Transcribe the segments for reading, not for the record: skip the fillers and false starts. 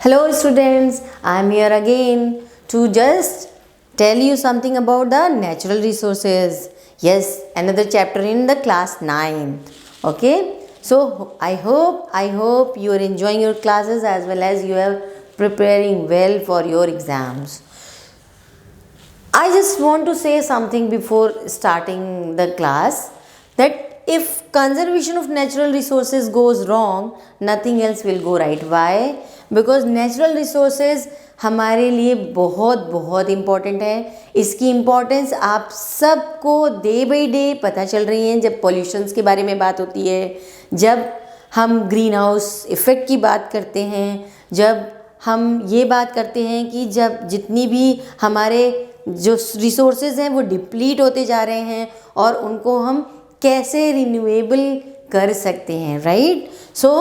Hello students, I am here again to just tell you something about the natural resources. Yes, another chapter in the class 9. Okay, so I hope you are enjoying your classes as well as you are preparing well for your exams. I just want to say something before starting the class, that if conservation of natural resources goes wrong, nothing else will go right. Why? Because natural resources हमारे लिए बहुत बहुत important है. इसकी importance आप सबको day by day पता चल रही है. जब पॉल्यूशंस के बारे में बात होती है, जब हम ग्रीन हाउस इफ़ेक्ट की बात करते हैं, जब हम ये बात करते हैं कि जब जितनी भी हमारे जो रिसोर्सेज हैं वो डिप्लीट होते जा रहे हैं और उनको हम कैसे रिन्यूएबल कर सकते हैं. Right. So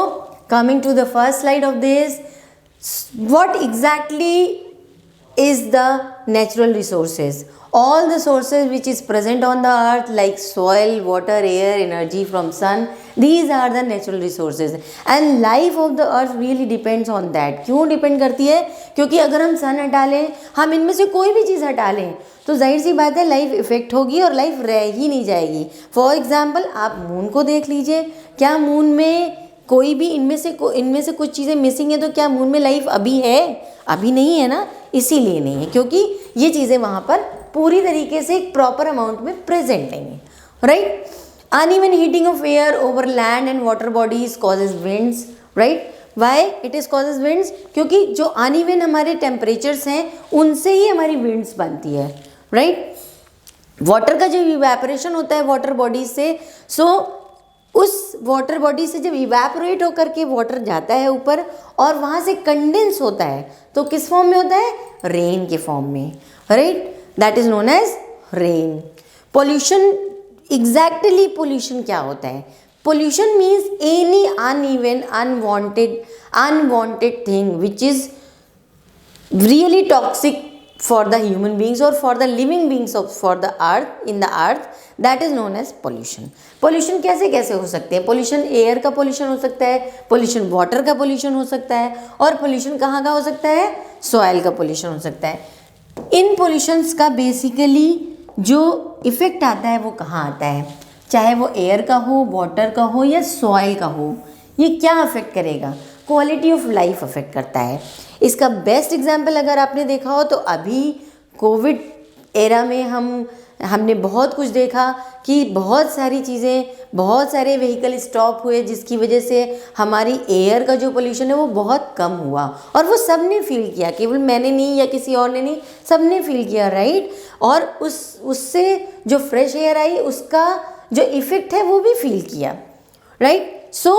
coming to the first slide of this, what exactly is the natural resources? All the sources which is present on the earth like soil, water, air, energy from sun, these are the natural resources and life of the earth really depends on that. क्यों depend करती है? क्योंकि अगर हम सन हटा लें, हम इनमें से कोई भी चीज़ हटा लें, तो जाहिर सी बात है लाइफ इफेक्ट होगी और लाइफ रह ही नहीं जाएगी. फॉर एग्जाम्पल आप मून को देख लीजिए. क्या मून में कोई भी इनमें से कुछ चीज़ें मिसिंग है? तो क्या मून में लाइफ अभी है? अभी नहीं है ना. इसीलिए नहीं है क्योंकि ये चीज़ें वहाँ पर पूरी तरीके से एक प्रॉपर अमाउंट में प्रेजेंट नहीं है. Right. Uneven heating of air over land and water bodies causes winds. Right. Why it is causes winds? क्योंकि जो अनइवन हमारे टेम्परेचर्स हैं उनसे ही हमारी विंड्स बनती है. राइट. वाटर का जो इवेपोरेशन होता है वाटर बॉडीज से, सो उस वाटर बॉडी से जब इवेपोरेट होकर के वाटर जाता है ऊपर और वहाँ से कंडेंस होता है, तो किस फॉर्म में होता है? रेन के फॉर्म में. Right. That is known as rain. Pollution, exactly pollution क्या होता है? Pollution means any uneven unwanted thing which is really toxic for the human beings or for the living beings of for the earth in the earth, that is known as pollution. pollution कैसे कैसे हो सकते हैं? pollution air का pollution हो सकता है, pollution water का pollution हो सकता है और pollution कहाँ का हो सकता है? सॉइल का pollution हो सकता है. इन pollutions का बेसिकली जो इफ़ेक्ट आता है वो कहाँ आता है? चाहे वो एयर का हो, वाटर का हो या सॉइल का हो, ये क्या अफेक्ट करेगा? क्वालिटी ऑफ लाइफ अफेक्ट करता है. इसका बेस्ट एग्जाम्पल अगर आपने देखा हो तो अभी कोविड एरा में हमने बहुत कुछ देखा कि बहुत सारी चीज़ें, बहुत सारे व्हीकल स्टॉप हुए जिसकी वजह से हमारी एयर का जो पोल्यूशन है वो बहुत कम हुआ और वो सब ने फील किया. केवल मैंने नहीं या किसी और ने नहीं, सब ने फील किया. राइट. और उससे जो फ्रेश एयर आई उसका जो इफ़ेक्ट है वो भी फील किया. Right. So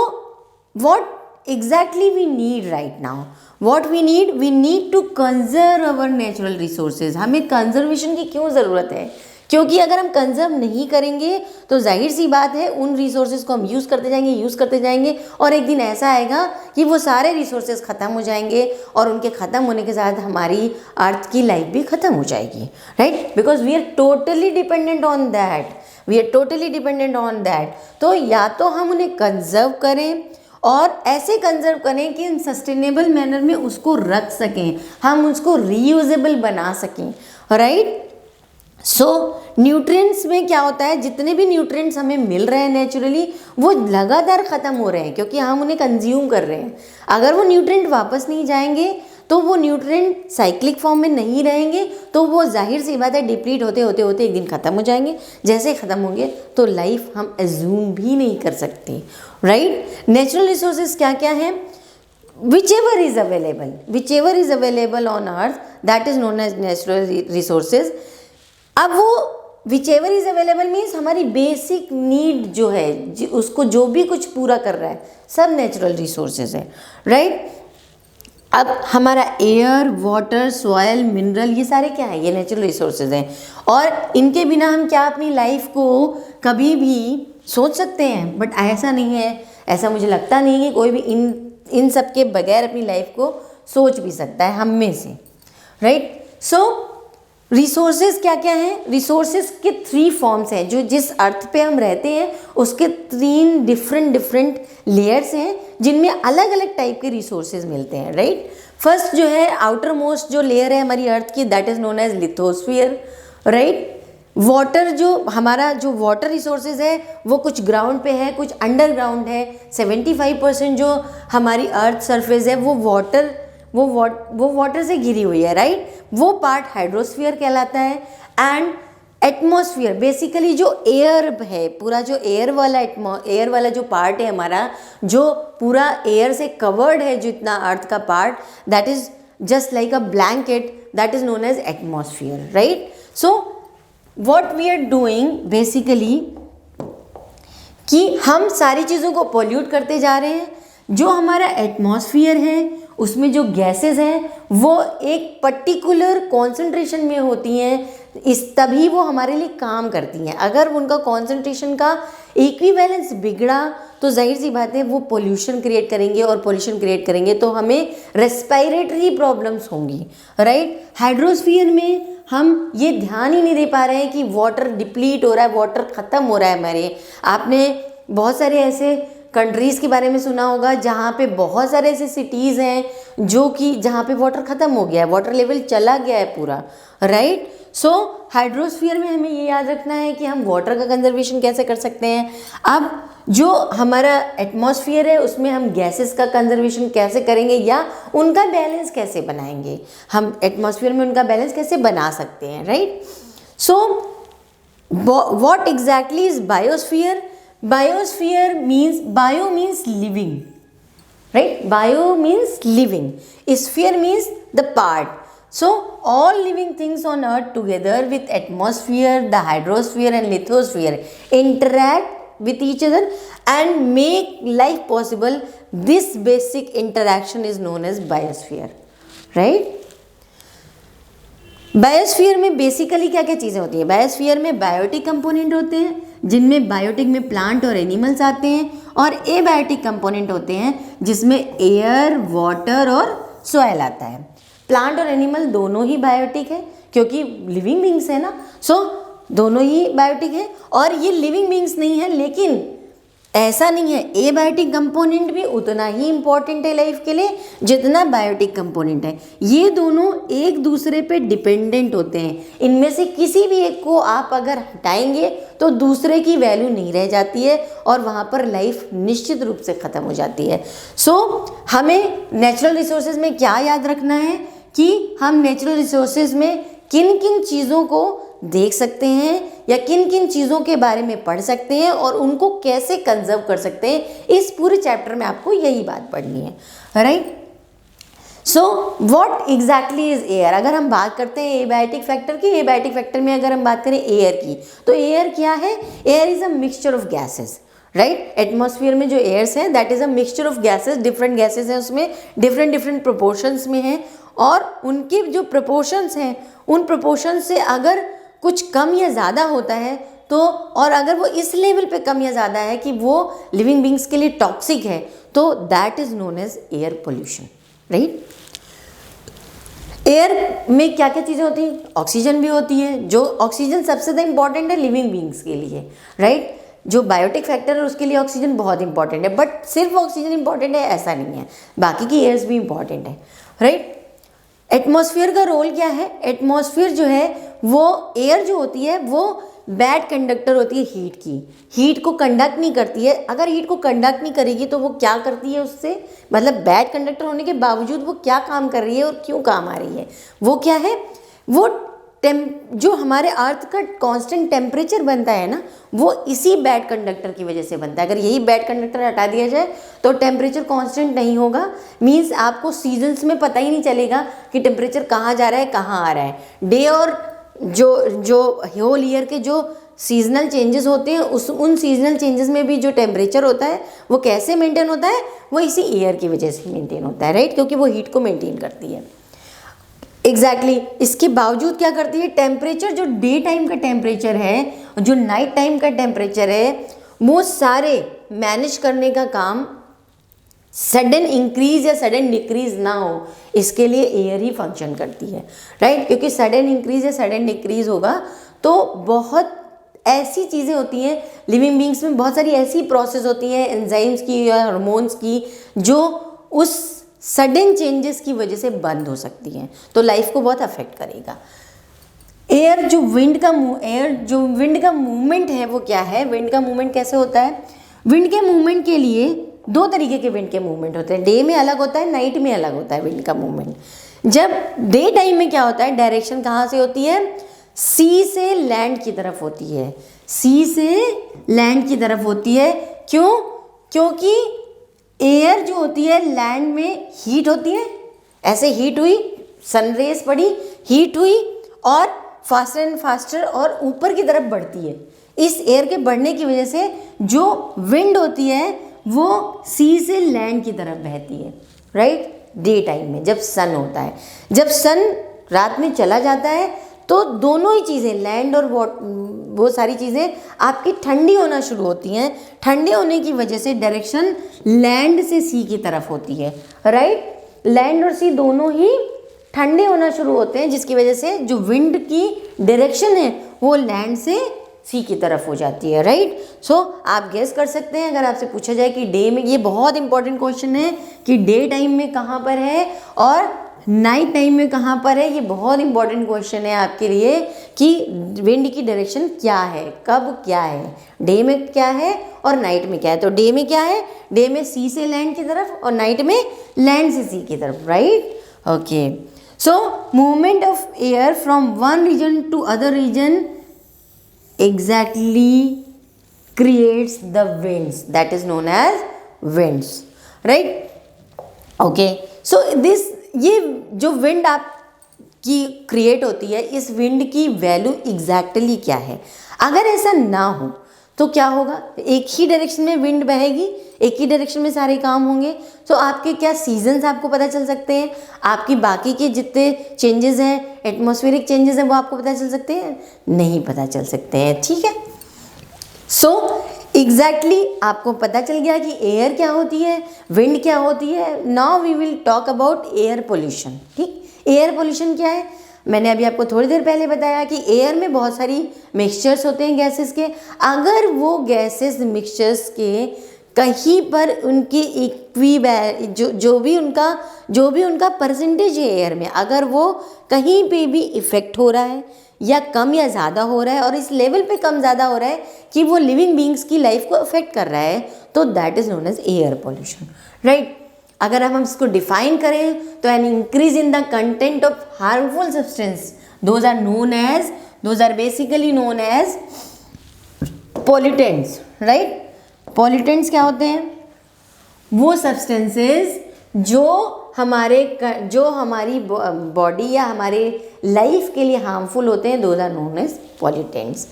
what exactly we need right now? what we need to conserve our natural resources. हमें कंजर्वेशन की क्यों ज़रूरत है? क्योंकि अगर हम कंजर्व नहीं करेंगे तो जाहिर सी बात है उन रिसोर्सेज को हम यूज़ करते जाएंगे और एक दिन ऐसा आएगा कि वो सारे रिसोर्सेज ख़त्म हो जाएंगे और उनके ख़त्म होने के साथ हमारी अर्थ की लाइफ भी ख़त्म हो जाएगी. Right. Because we are totally dependent on that. तो या तो हम उन्हें कंजर्व करें और ऐसे कंजर्व करें कि इन सस्टेनेबल मैनर में उसको रख सकें, हम उसको रीयूजेबल बना सकें. राइट. सो न्यूट्रिएंट्स में क्या होता है? जितने भी न्यूट्रिएंट्स हमें मिल रहे हैं नेचुरली वो लगातार ख़त्म हो रहे हैं क्योंकि हम उन्हें कंज्यूम कर रहे हैं. अगर वो न्यूट्रिएंट वापस नहीं जाएंगे तो वो न्यूट्रिएंट साइक्लिक फॉर्म में नहीं रहेंगे तो वो जाहिर सी बात है डिप्लीट होते एक दिन ख़त्म हो जाएंगे. जैसे ख़त्म होंगे तो लाइफ हम एज्यूम भी नहीं कर सकते. राइट. नेचुरल रिसोर्सेज क्या क्या हैं? whichever is available on earth, that is known as natural resources. अब वो whichever is available means हमारी बेसिक नीड जो है उसको जो भी कुछ पूरा कर रहा है सब नेचुरल रिसोर्सेज है. राइट. अब हमारा एयर, वाटर, सॉयल, मिनरल ये सारे क्या है? ये नेचुरल रिसोर्सेज हैं और इनके बिना हम क्या अपनी लाइफ को कभी भी सोच सकते हैं? बट ऐसा नहीं है. ऐसा मुझे लगता नहीं है कि कोई भी इन सब के बगैर अपनी लाइफ को सोच भी सकता है हम में से. राइट. सो रिसोर्सेज क्या क्या हैं? रिसोर्सेज के 3 फॉर्म्स हैं. जो जिस अर्थ पे हम रहते हैं उसके 3 डिफरेंट लेयर्स हैं जिनमें अलग अलग टाइप के रिसोर्सेज मिलते हैं. राइट. फर्स्ट जो है आउटर मोस्ट जो लेयर है हमारी अर्थ की, that is known as lithosphere, right. Water जो हमारा जो वाटर रिसोर्सेज है वो कुछ ग्राउंड पे है, कुछ अंडरग्राउंड है। 75% जो हमारी अर्थ सरफेस है वो वाटर से घिरी हुई है, राइट। वो पार्ट हाइड्रोस्फीयर कहलाता है। एंड एटमॉस्फेयर बेसिकली जो एयर है, पूरा जो एयर वाला जो पार्ट है हमारा, जो पूरा एयर से कवर्ड है जितना अर्थ का part, that is just like a blanket, that is known as atmosphere, right. So what we are doing basically कि हम सारी चीज़ों को पोल्यूट करते जा रहे हैं। जो हमारा एटमॉस्फेयर है उसमें जो गैसेस हैं वो एक पर्टिकुलर कॉन्सेंट्रेशन में होती हैं, तभी वो हमारे लिए काम करती हैं। अगर उनका कॉन्सेंट्रेशन का इक्विवेलेंस बिगड़ा तो जाहिर सी बात है वो पोल्यूशन क्रिएट करेंगे, और पोल्यूशन क्रिएट करेंगे तो हमें रेस्पिरेटरी प्रॉब्लम्स होंगी, राइट। हाइड्रोस्फीयर में हम ये ध्यान ही नहीं दे पा रहे हैं कि वाटर डिप्लीट हो रहा है, वाटर ख़त्म हो रहा है हमारे। आपने बहुत सारे ऐसे कंट्रीज़ के बारे में सुना होगा जहाँ पे बहुत सारे ऐसे सिटीज़ हैं जो कि जहाँ पे वाटर ख़त्म हो गया है, वाटर लेवल चला गया है पूरा, राइट। सो हाइड्रोस्फीयर में हमें ये याद रखना है कि हम वाटर का कंजर्वेशन कैसे कर सकते हैं। अब जो हमारा एटमॉस्फेयर है उसमें हम गैसेस का कंजर्वेशन कैसे करेंगे या उनका बैलेंस कैसे बनाएंगे, हम एटमॉस्फेयर में उनका बैलेंस कैसे बना सकते हैं, right. So what exactly is biosphere? Biosphere means, bio means living, right? Bio means living. Sphere means the part. So all living things on earth together with atmosphere, the hydrosphere and lithosphere interact with each other and make life possible. This basic interaction is known as biosphere, right? Biosphere में basically क्या क्या चीज़ें होती हैं? Biosphere में biotic component होते हैं जिनमें बायोटिक में प्लांट और एनिमल्स आते हैं, और एबायोटिक कंपोनेंट होते हैं जिसमें एयर, वाटर और सॉइल आता है। प्लांट और एनिमल दोनों ही बायोटिक है क्योंकि लिविंग बींग्स है ना, सो दोनों ही बायोटिक है। और ये लिविंग बींग्स नहीं है, लेकिन ऐसा नहीं है, एबायोटिक कंपोनेंट भी उतना ही इम्पॉर्टेंट है लाइफ के लिए जितना बायोटिक कंपोनेंट है। ये दोनों एक दूसरे पे डिपेंडेंट होते हैं। इनमें से किसी भी एक को आप अगर हटाएंगे तो दूसरे की वैल्यू नहीं रह जाती है और वहाँ पर लाइफ निश्चित रूप से ख़त्म हो जाती है। सो हमें नेचुरल रिसोर्सेज में क्या याद रखना है कि हम नेचुरल रिसोर्सेज में किन किन चीज़ों को देख सकते हैं या किन किन चीज़ों के बारे में पढ़ सकते हैं और उनको कैसे कंजर्व कर सकते हैं। इस पूरे चैप्टर में आपको यही बात पढ़नी है, right. So what exactly is air? अगर हम बात करते हैं एबायोटिक फैक्टर की, एबायोटिक फैक्टर में अगर हम बात करें एयर की, तो एयर क्या है? Air is a mixture of gases, right. Atmosphere में जो एयर्स हैं that is a mixture of gases, different gases हैं उसमें, डिफरेंट प्रोपोर्शंस में हैं, और उनके जो प्रोपोर्शंस हैं उन प्रोपोर्शंस से अगर कुछ कम या ज़्यादा होता है तो, और अगर वो इस लेवल पे कम या ज़्यादा है कि वो लिविंग बींग्स के लिए टॉक्सिक है, तो that is known as air pollution, right. Air में क्या क्या चीज़ें होती हैं? ऑक्सीजन भी होती है, जो ऑक्सीजन सबसे ज़्यादा इंपॉर्टेंट है लिविंग बींग्स के लिए, राइट। जो बायोटिक फैक्टर है उसके लिए ऑक्सीजन बहुत इंपॉर्टेंट है, बट सिर्फ ऑक्सीजन इंपॉर्टेंट है ऐसा नहीं है, बाकी की एयर्स भी इंपॉर्टेंट है, राइट। एटमॉस्फेयर का रोल क्या है? एटमॉस्फेयर जो है वो एयर जो होती है वो बैड कंडक्टर होती है हीट की, हीट को कंडक्ट नहीं करती है। अगर हीट को कंडक्ट नहीं करेगी तो वो क्या करती है उससे, मतलब बैड कंडक्टर होने के बावजूद वो क्या काम कर रही है और क्यों काम आ रही है? वो क्या है? वो जो हमारे अर्थ का कांस्टेंट टेम्परेचर बनता है ना, वो इसी बैड कंडक्टर की वजह से बनता है। अगर यही बैड कंडक्टर हटा दिया जाए तो टेम्परेचर कांस्टेंट नहीं होगा, मींस आपको सीजन्स में पता ही नहीं चलेगा कि टेम्परेचर कहाँ जा रहा है कहाँ आ रहा है। डे और जो होल ईयर के जो सीजनल चेंजेस होते हैं उन सीजनल चेंजेस में भी जो टेम्परेचर होता है वो कैसे मेंटेन होता है? वो इसी एयर की वजह से मेंटेन होता है, राइट, क्योंकि वो हीट को मेंटेन करती है। एग्जैक्टली इसके बावजूद क्या करती है? टेम्परेचर जो डे टाइम का टेम्परेचर है, जो नाइट टाइम का टेम्परेचर है, वो सारे मैनेज करने का काम सडन इंक्रीज या सडन डिक्रीज ना हो, इसके लिए एयर ही फंक्शन करती है, राइट। क्योंकि सडन इंक्रीज या सडन डिक्रीज होगा तो बहुत ऐसी चीज़ें होती हैं लिविंग बींग्स में, बहुत सारी ऐसी प्रोसेस होती हैं एंजाइम्स की या हार्मोन्स की जो उस सडन चेंजेस की वजह से बंद हो सकती हैं, तो लाइफ को बहुत अफेक्ट करेगा। एयर जो विंड का मूवमेंट है वो क्या है, विंड का मूवमेंट कैसे होता है? विंड के मूवमेंट के लिए दो तरीके के विंड के मूवमेंट होते हैं, डे में अलग होता है, नाइट में अलग होता है विंड का मूवमेंट। जब डे टाइम में क्या होता है, डायरेक्शन कहाँ से होती है? सी से लैंड की तरफ होती है, सी से लैंड की तरफ होती है। क्यों? क्योंकि एयर जो होती है लैंड में हीट होती है, ऐसे हीट हुई, सनरेज पड़ी, हीट हुई और फास्टर एंड फास्टर और ऊपर की तरफ बढ़ती है। इस एयर के बढ़ने की वजह से जो विंड होती है वो सी से लैंड की तरफ बहती है, राइट? डे टाइम में जब सन होता है, जब सन रात में चला जाता है तो दोनों ही चीज़ें, लैंड और वो सारी चीज़ें आपकी ठंडी होना शुरू होती हैं। ठंडे होने की वजह से डायरेक्शन लैंड से सी की तरफ होती है, राइट? लैंड और सी दोनों ही ठंडे होना शुरू होते हैं, जिसकी वजह से जो विंड की डायरेक्शन है वो लैंड से सी की तरफ हो जाती है, राइट? सो आप गेस कर सकते हैं, अगर आपसे पूछा जाए कि डे में, ये बहुत इंपॉर्टेंट क्वेश्चन है कि डे टाइम में कहाँ पर है और नाइट टाइम में कहाँ पर है। ये बहुत इंपॉर्टेंट क्वेश्चन है आपके लिए कि विंड की डायरेक्शन क्या है, कब क्या है, डे में क्या है और नाइट में क्या है। तो डे में क्या है? डे में सी से लैंड की तरफ और नाइट में लैंड से सी की तरफ, right? Okay, so movement of air from one region to other region exactly creates the winds, that is known as winds, right? Okay, so this, ये जो विंड आपकी क्रिएट होती है, इस विंड की वैल्यू एग्जैक्टली क्या है? अगर ऐसा ना हो तो क्या होगा? एक ही डायरेक्शन में विंड बहेगी, एक ही डायरेक्शन में सारे काम होंगे। तो आपके क्या सीजन्स आपको पता चल सकते हैं, आपकी बाकी के जितने चेंजेस हैं, एटमॉस्फेरिक चेंजेस हैं, वो आपको पता चल सकते हैं? नहीं पता चल सकते हैं, ठीक है? सो एग्जैक्टली आपको पता चल गया कि एयर क्या होती है, विंड क्या होती है। Now we will talk about air pollution, ठीक? एयर पोल्यूशन क्या है? मैंने अभी आपको थोड़ी देर पहले बताया कि एयर में बहुत सारी मिक्सचर्स होते हैं गैसेस के। अगर वो गैसेस मिक्सचर्स के कहीं पर उनके जो भी उनका परसेंटेज है एयर में, अगर वो कहीं पे भी इफ़ेक्ट हो रहा है या कम या ज़्यादा हो रहा है और इस लेवल पे कम ज़्यादा हो रहा है कि वो लिविंग बींग्स की लाइफ को अफेक्ट कर रहा है, तो that is known as air pollution, right? अगर हम इसको डिफाइन करें तो an increase in the content of harmful substance, those are basically known as pollutants, right? Pollutants क्या होते हैं? वो सब्सटेंसेस जो हमारी बॉडी या हमारे लाइफ के लिए हार्मफुल होते हैं, those are known as pollutants.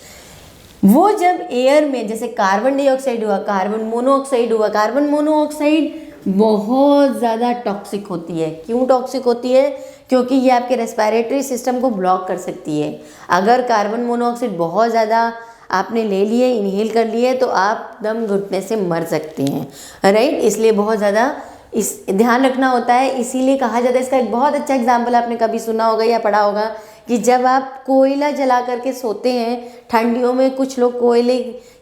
वो जब एयर में, जैसे कार्बन डाइऑक्साइड हुआ, कार्बन मोनोऑक्साइड बहुत ज़्यादा टॉक्सिक होती है। क्यों टॉक्सिक होती है? क्योंकि ये आपके रेस्पिरेटरी सिस्टम को ब्लॉक कर सकती है। अगर कार्बन मोनोऑक्साइड बहुत ज़्यादा आपने ले लिए, इनहेल कर लिए, तो आप दम घुटने से मर सकते हैं, राइट? इसलिए बहुत ज़्यादा ध्यान रखना होता है। इसीलिए कहा जाता है, इसका एक बहुत अच्छा एग्जाम्पल आपने कभी सुना होगा या पढ़ा होगा कि जब आप कोयला जला करके सोते हैं, ठंडियों में कुछ लोग कोयले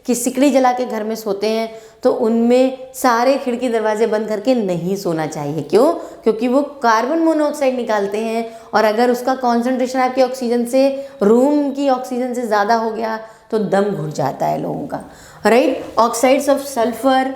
की सिकड़ी जला के घर में सोते हैं, तो उनमें सारे खिड़की दरवाजे बंद करके नहीं सोना चाहिए। क्यों? क्योंकि वो कार्बन मोनोऑक्साइड निकालते हैं और अगर उसका कॉन्सेंट्रेशन आपके ऑक्सीजन से, रूम की ऑक्सीजन से ज़्यादा हो गया तो दम घुट जाता है लोगों का, right? Oxides of sulphur,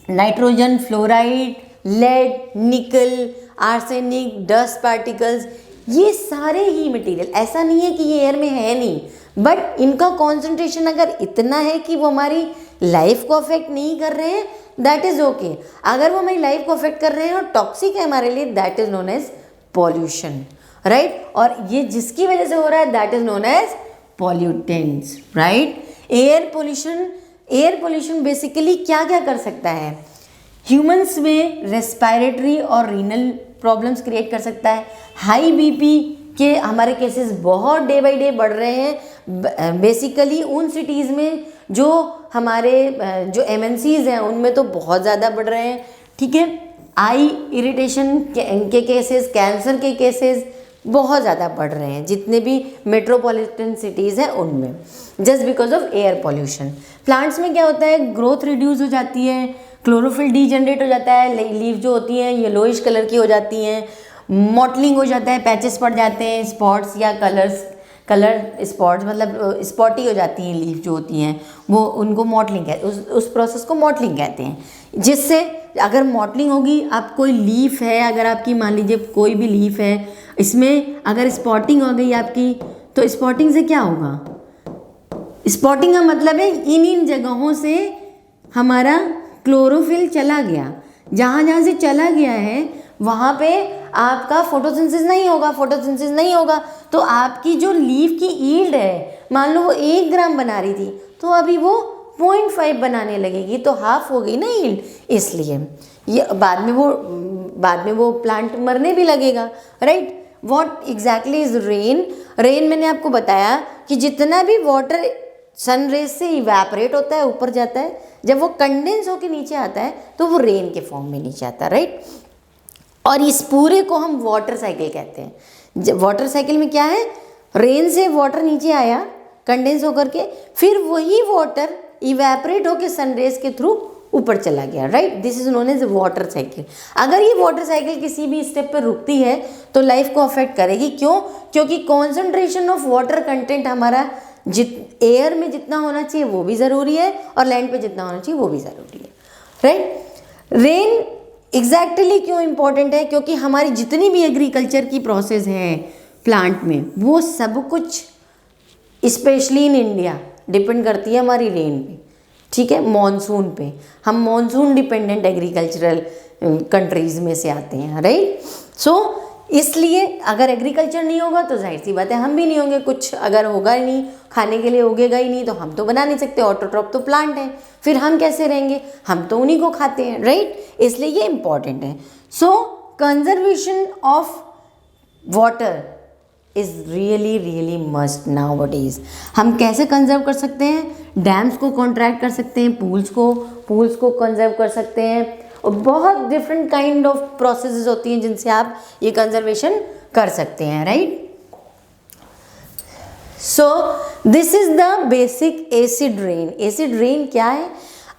nitrogen, fluoride, lead, nickel, arsenic, dust particles, ये सारे ही मटेरियल, ऐसा नहीं है कि ये एयर में है नहीं, बट इनका कॉन्सेंट्रेशन अगर इतना है कि वो हमारी लाइफ को अफेक्ट नहीं कर रहे हैं, दैट इज़ ओके। अगर वो हमारी लाइफ को अफेक्ट कर रहे हैं और टॉक्सिक है हमारे लिए, that is known as pollution, right? और ये जिसकी वजह से हो रहा है, that is known as pollutants, right? Air pollution basically क्या क्या कर सकता है? ह्यूमंस में रेस्पिरेटरी और रीनल प्रॉब्लम्स क्रिएट कर सकता है। हाई बीपी के हमारे केसेस बहुत डे बाय डे बढ़ रहे हैं, बेसिकली उन सिटीज़ में जो हमारे जो एमएनसीज़ हैं उनमें तो बहुत ज़्यादा बढ़ रहे हैं, ठीक है? आई इरिटेशन के केसेस, कैंसर के केसेस बहुत ज़्यादा बढ़ रहे हैं जितने भी मेट्रोपॉलिटन सिटीज़ हैं उनमें, just because of air pollution. Plants में क्या होता है? ग्रोथ रिड्यूस हो जाती है, क्लोरोफिल डीजनरेट हो जाता है, लीफ जो होती हैं येलोइश कलर की हो जाती हैं, मॉटलिंग हो जाता है, पैचेस पड़ जाते हैं, स्पॉट्स या कलर स्पॉट्स मतलब स्पॉटी हो जाती हैं लीफ जो होती हैं, वो उनको मॉटलिंग कहते हैं, उस प्रोसेस को मॉटलिंग कहते हैं। जिससे अगर मॉटलिंग होगी, आप कोई लीफ है, अगर आपकी मान लीजिए कोई भी लीफ है, इसमें अगर स्पॉटिंग हो गई आपकी, तो स्पॉटिंग से क्या होगा, स्पॉटिंग का मतलब है इन जगहों से हमारा क्लोरोफिल चला गया, जहाँ जहाँ से चला गया है वहाँ पे आपका फोटोसिंथेसिस नहीं होगा तो आपकी जो लीफ की यील्ड है, मान लो वो 1 ग्राम बना रही थी तो अभी वो 0.5 बनाने लगेगी, तो हाफ हो गई ना यील्ड। इसलिए ये बाद में वो प्लांट मरने भी लगेगा, right. What exactly is rain? Rain मैंने आपको बताया कि जितना भी वाटर सन रेज से इवेपोरेट होता है ऊपर जाता है, जब वो कंडेंस होकर नीचे आता है तो वो रेन के फॉर्म में नीचे आता है, राइट। और इस पूरे को हम वाटर साइकिल कहते हैं। वाटर साइकिल में क्या है, रेन से वाटर नीचे आया कंडेंस होकर के, फिर वही वाटर इवेपोरेट होकर सनरेज के थ्रू ऊपर चला गया, right. This is known as water cycle. अगर ये वाटर साइकिल किसी भी स्टेप पर रुकती है तो लाइफ को अफेक्ट करेगी। क्यों? क्योंकि कॉन्सेंट्रेशन ऑफ वाटर कंटेंट हमारा एयर में जितना होना चाहिए वो भी ज़रूरी है और लैंड पे जितना होना चाहिए वो भी ज़रूरी है, राइट। रेन एग्जैक्टली क्यों इम्पॉर्टेंट है? क्योंकि हमारी जितनी भी एग्रीकल्चर की प्रोसेस है प्लांट में, वो सब कुछ स्पेशली इन इंडिया डिपेंड करती है हमारी रेन पे, ठीक है, मॉनसून पे। हम मॉनसून डिपेंडेंट एग्रीकल्चरल कंट्रीज़ में से आते हैं, राइट। सो इसलिए अगर एग्रीकल्चर नहीं होगा तो जाहिर सी बात है हम भी नहीं होंगे, कुछ अगर होगा ही नहीं, खाने के लिए उगेगा ही नहीं तो हम तो बना नहीं सकते, ऑटोट्रॉप तो प्लांट है, फिर हम कैसे रहेंगे, हम तो उन्हीं को खाते हैं, राइट। इसलिए ये इंपॉर्टेंट है। So conservation of water is really must nowadays. हम कैसे कंजर्व कर सकते हैं? डैम्स को कॉन्ट्रैक्ट कर सकते हैं, पूल्स को कंजर्व कर सकते हैं, और बहुत डिफरेंट काइंड ऑफ प्रोसेसेस होती हैं जिनसे आप ये कंजर्वेशन कर सकते हैं, right. So this is the basic acid rain. Acid rain क्या है?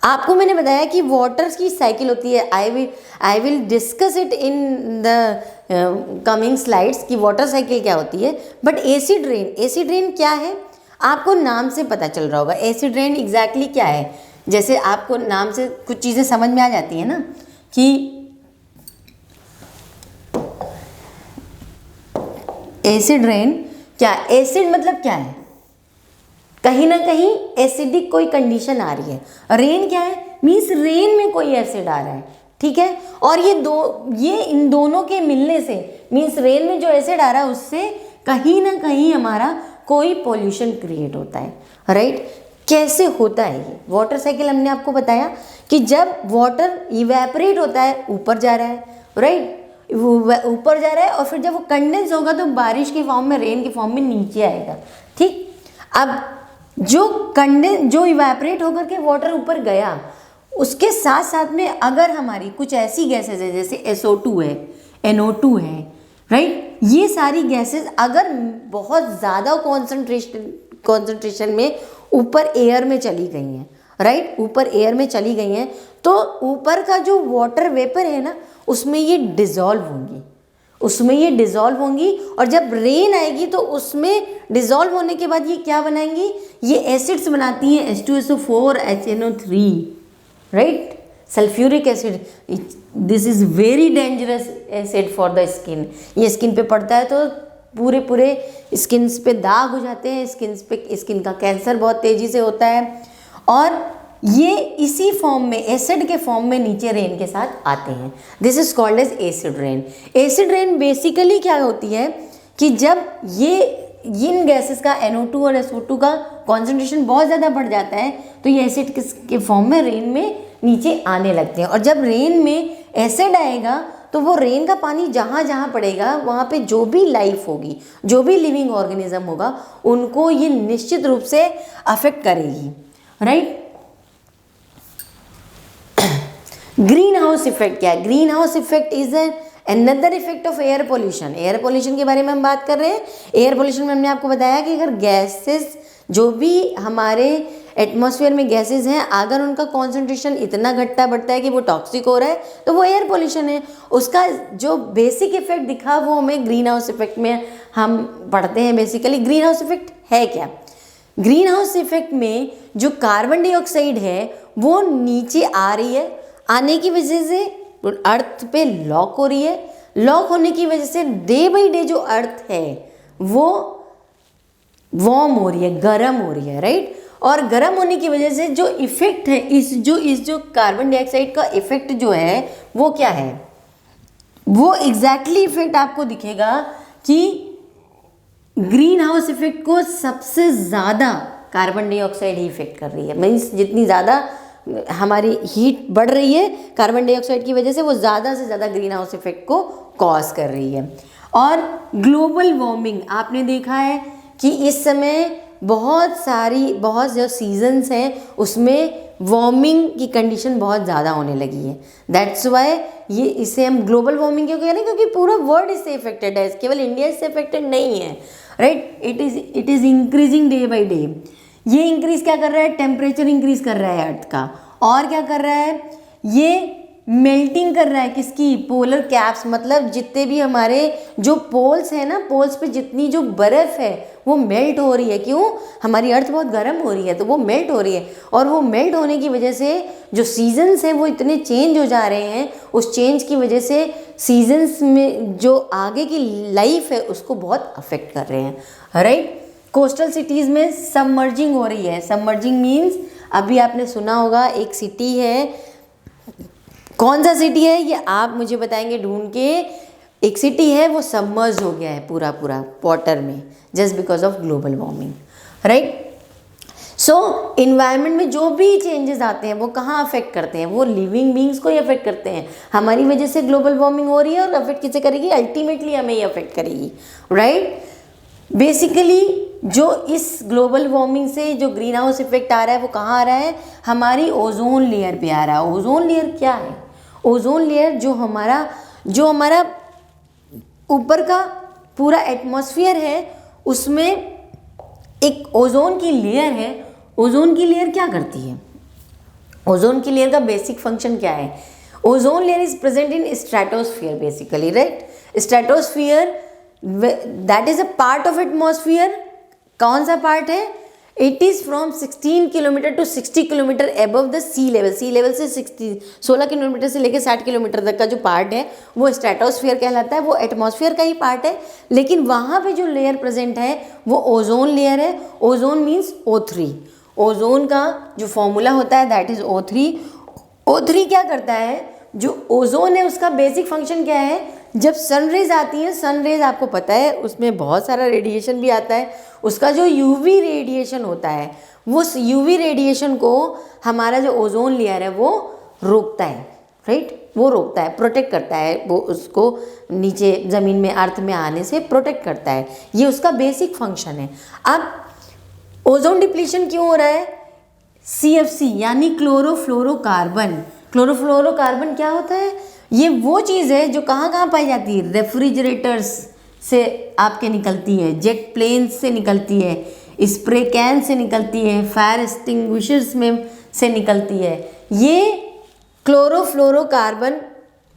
आपको मैंने बताया कि वाटर की साइकिल होती है। I will discuss it in the coming slides कि वाटर साइकिल क्या होती है। बट एसिड रेन क्या है आपको नाम से पता चल रहा होगा। एसिड रेन एग्जैक्टली क्या है? जैसे आपको नाम से कुछ चीज़ें समझ में आ जाती हैं ना कि एसिड रेन क्या, एसिड मतलब क्या है, कहीं ना कहीं एसिडिक कोई कंडीशन आ रही है। रेन क्या है? मीन्स रेन में कोई एसिड आ रहा है, ठीक है। और ये इन दोनों के मिलने से मीन्स रेन में जो एसिड आ रहा है उससे कहीं ना कहीं हमारा कोई पॉल्यूशन क्रिएट होता है, राइट। कैसे होता है ये वाटर साइकिल? हमने आपको बताया कि जब वाटर इवेपोरेट होता है ऊपर जा रहा है, राइट, ऊपर जा रहा है, और फिर जब वो कंडेंस होगा तो बारिश के फॉर्म में, रेन के फॉर्म में नीचे आएगा, ठीक। अब जो इवेपोरेट होकर के वाटर ऊपर गया, उसके साथ साथ में अगर हमारी कुछ ऐसी गैसेज है जैसे SO2 है, NO2 है, राइट, ये सारी गैसेज अगर बहुत ज़्यादा कॉन्सेंट्रेशन में ऊपर एयर में चली गई हैं, राइट, ऊपर एयर में चली गई हैं, तो ऊपर का जो वाटर वेपर है ना उसमें ये डिज़ोल्व होंगी, और जब रेन आएगी तो उसमें डिज़ोल्व होने के बाद ये क्या बनाएंगी? ये एसिड्स बनाती हैं, H2SO4 HNO3, right, sulphuric acid. This is very dangerous acid for the skin. ये स्किन पे पड़ता है तो पूरे स्किन्स पे दाग हो जाते हैं, स्किन का कैंसर बहुत तेज़ी से होता है, और ये इसी फॉर्म में, एसिड के फॉर्म में नीचे रेन के साथ आते हैं। This is called as acid rain. Acid rain basically क्या होती है कि जब इन गैसेस का NO2 और SO2 का कॉन्सेंट्रेशन बहुत ज़्यादा बढ़ जाता है तो ये एसिड के फॉर्म में रेन में नीचे आने लगते हैं, और जब रेन में एसिड आएगा तो वो रेन का पानी जहाँ जहाँ पड़ेगा वहाँ पे जो भी लाइफ होगी, जो भी लिविंग ऑर्गेनिज्म होगा, उनको ये निश्चित रूप से अफेक्ट करेगी, राइट। ग्रीन हाउस इफेक्ट क्या है? Green house effect is another effect of air pollution. Air pollution के बारे में हम बात कर रहे हैं। एयर पोल्यूशन में हमने आपको बताया कि अगर गैसेस जो भी हमारे एटमॉस्फेयर में गैसेज हैं, अगर उनका कॉन्सेंट्रेशन इतना घटता बढ़ता है कि वो टॉक्सिक हो रहा है तो वो एयर पोल्यूशन है। उसका जो बेसिक इफेक्ट दिखा वो हमें ग्रीन हाउस इफेक्ट में हम पढ़ते हैं। बेसिकली ग्रीन हाउस इफेक्ट है क्या? ग्रीन हाउस इफेक्ट में जो कार्बन डाइऑक्साइड है वो नीचे आ रही है, आने की वजह से अर्थ पे लॉक हो रही है, लॉक होने की वजह से डे बाई डे जो अर्थ है वो वार्म हो रही है, गर्म हो रही है, राइट। और गर्म होने की वजह से जो इफेक्ट है इस जो कार्बन डाइऑक्साइड का इफेक्ट जो है वो क्या है, वो एग्जैक्टली इफेक्ट आपको दिखेगा कि ग्रीन हाउस इफेक्ट को सबसे ज़्यादा कार्बन डाइऑक्साइड ही इफेक्ट कर रही है। मीन्स जितनी ज़्यादा हमारी हीट बढ़ रही है कार्बन डाइऑक्साइड की वजह से, वो ज़्यादा से ज़्यादा ग्रीन हाउस इफेक्ट को कॉज कर रही है। और ग्लोबल वार्मिंग आपने देखा है कि इस समय बहुत जो सीजन्स हैं उसमें वार्मिंग की कंडीशन बहुत ज़्यादा होने लगी है। दैट्स वाई ये इसे हम ग्लोबल वार्मिंग क्यों कह रहे हैं, क्योंकि पूरा वर्ल्ड इससे इफेक्टेड है, केवल इंडिया इससे इफेक्टेड नहीं है, right. It is increasing day by day. ये इंक्रीज क्या कर रहा है, टेम्परेचर इंक्रीज कर रहा है अर्थ का। और क्या कर रहा है, ये मेल्टिंग कर रहा है किसकी, पोलर कैप्स, मतलब जितने भी हमारे जो पोल्स हैं ना, पोल्स पे जितनी जो बर्फ़ है वो मेल्ट हो रही है। क्यों? हमारी अर्थ बहुत गर्म हो रही है तो वो मेल्ट हो रही है। और वो मेल्ट होने की वजह से जो सीजन्स हैं वो इतने चेंज हो जा रहे हैं, उस चेंज की वजह से सीजन्स में जो आगे की लाइफ है उसको बहुत अफेक्ट कर रहे हैं, राइट। कोस्टल सिटीज़ में सबमर्जिंग हो रही है। सबमर्जिंग मीन्स अभी आपने सुना होगा एक सिटी है, कौन सा सिटी है ये आप मुझे बताएंगे ढूंढ के। एक सिटी है वो सबमर्ज हो गया है पूरा वाटर में, just because of global warming, right. So environment में जो भी चेंजेस आते हैं वो कहाँ अफेक्ट करते हैं, वो लिविंग बींग्स को ही अफेक्ट करते हैं। हमारी वजह से ग्लोबल वार्मिंग हो रही है और अफेक्ट किसे करेगी, अल्टीमेटली हमें ही अफेक्ट करेगी, राइट। बेसिकली जो इस ग्लोबल वार्मिंग से जो ग्रीन हाउस इफेक्ट आ रहा है वो कहाँ आ रहा है, हमारी ओजोन लेयर पे आ रहा है। ओजोन लेयर क्या है? ओजोन लेयर जो हमारा ऊपर का पूरा एटमॉस्फेयर है उसमें एक ओजोन की लेयर है। ओजोन की लेयर क्या करती है, ओजोन की लेयर का बेसिक फंक्शन क्या है? Ozone layer is present in stratosphere basically, right. Stratosphere that is a part of atmosphere. कौन सा पार्ट है? It is from 16 kilometre to 60 kilometre above the sea level. Sea level से 16 kilometre से लेकर 60 kilometre तक का जो पार्ट है वो स्ट्रेटोस्फीयर कहलाता है। वो एटमॉस्फेयर का ही पार्ट है, लेकिन वहाँ पे जो लेयर प्रेजेंट है वो ओजोन लेयर है। Ozone means O3। ओजोन का जो फॉर्मूला होता है दैट इज़ O3। O3 क्या करता है, जो ओजोन है उसका बेसिक फंक्शन क्या है, जब सनरेज आती है, सनरेज आपको पता है उसमें बहुत सारा रेडिएशन भी आता है, उसका जो यूवी रेडिएशन होता है वो यूवी रेडिएशन को हमारा जो ओजोन लेयर है वो रोकता है, राइट। वो रोकता है, प्रोटेक्ट करता है, वो उसको नीचे ज़मीन में अर्थ में आने से प्रोटेक्ट करता है। ये उसका बेसिक फंक्शन है। अब ओजोन डिप्लीशन क्यों हो रहा है? CFC यानी क्लोरोफ्लोरोकार्बन। क्लोरोफ्लोरोकार्बन क्या होता है? ये वो चीज़ है जो कहाँ कहाँ पाई जाती है, रेफ्रिजरेटर्स से आपके निकलती है, जेट प्लेन्स से निकलती है, स्प्रे कैन से निकलती है, फायर एक्सटिंग्विशर्स में से निकलती है। ये क्लोरोफ्लोरोकार्बन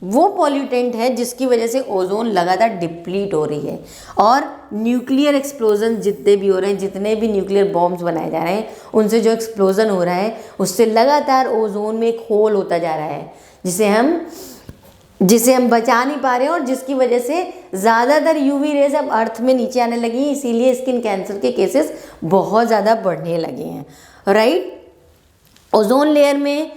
वो पॉल्यूटेंट है जिसकी वजह से ओजोन लगातार डिप्लीट हो रही है। और न्यूक्लियर एक्सप्लोजन जितने भी हो रहे हैं, जितने भी न्यूक्लियर बॉम्ब्स बनाए जा रहे हैं, उनसे जो एक्सप्लोजन हो रहा है उससे लगातार ओजोन में एक होल होता जा रहा है जिसे हम बचा नहीं पा रहे हैं, और जिसकी वजह से ज़्यादातर यूवी रेज अब अर्थ में नीचे आने लगी। इसीलिए स्किन कैंसर के केसेस बहुत ज़्यादा बढ़ने लगे हैं, राइट। ओजोन लेयर में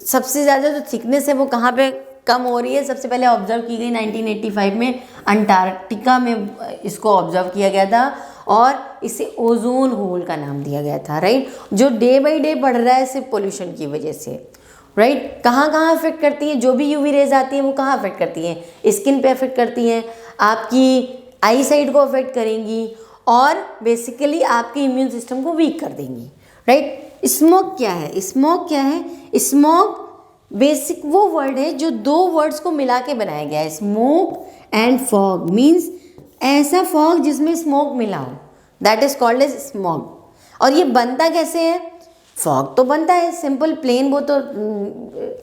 सबसे ज़्यादा जो थिकनेस है वो कहाँ पे कम हो रही है? सबसे पहले ऑब्जर्व की गई 1985 में अंटार्कटिका में, इसको ऑब्जर्व किया गया था और इसे ओजोन होल का नाम दिया गया था, राइट। जो डे बाई डे बढ़ रहा है सिर्फ पोल्यूशन की वजह से, राइट। कहाँ कहाँ अफेक्ट करती है? जो भी यूवी रेज आती है वो कहाँ अफेक्ट करती हैं? स्किन पे अफेक्ट करती हैं, आपकी आई साइट को अफेक्ट करेंगी और बेसिकली आपके इम्यून सिस्टम को वीक कर देंगी, राइट। स्मोक क्या है? स्मोक क्या है? स्मोक बेसिक वो वर्ड है जो दो वर्ड्स को मिला के बनाया गया है, स्मोक एंड फॉग। मीन्स ऐसा फॉग जिसमें स्मोक मिला हो, that is called as smog. और ये बनता कैसे है? फॉग तो बनता है सिंपल प्लेन, वो तो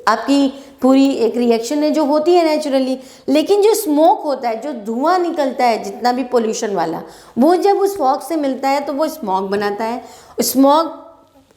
आपकी पूरी एक रिएक्शन है जो होती है नेचुरली। लेकिन जो स्मोक होता है, जो धुआं निकलता है जितना भी पोल्यूशन वाला, वो जब उस फॉग से मिलता है तो वो स्मॉग बनाता है। स्मॉग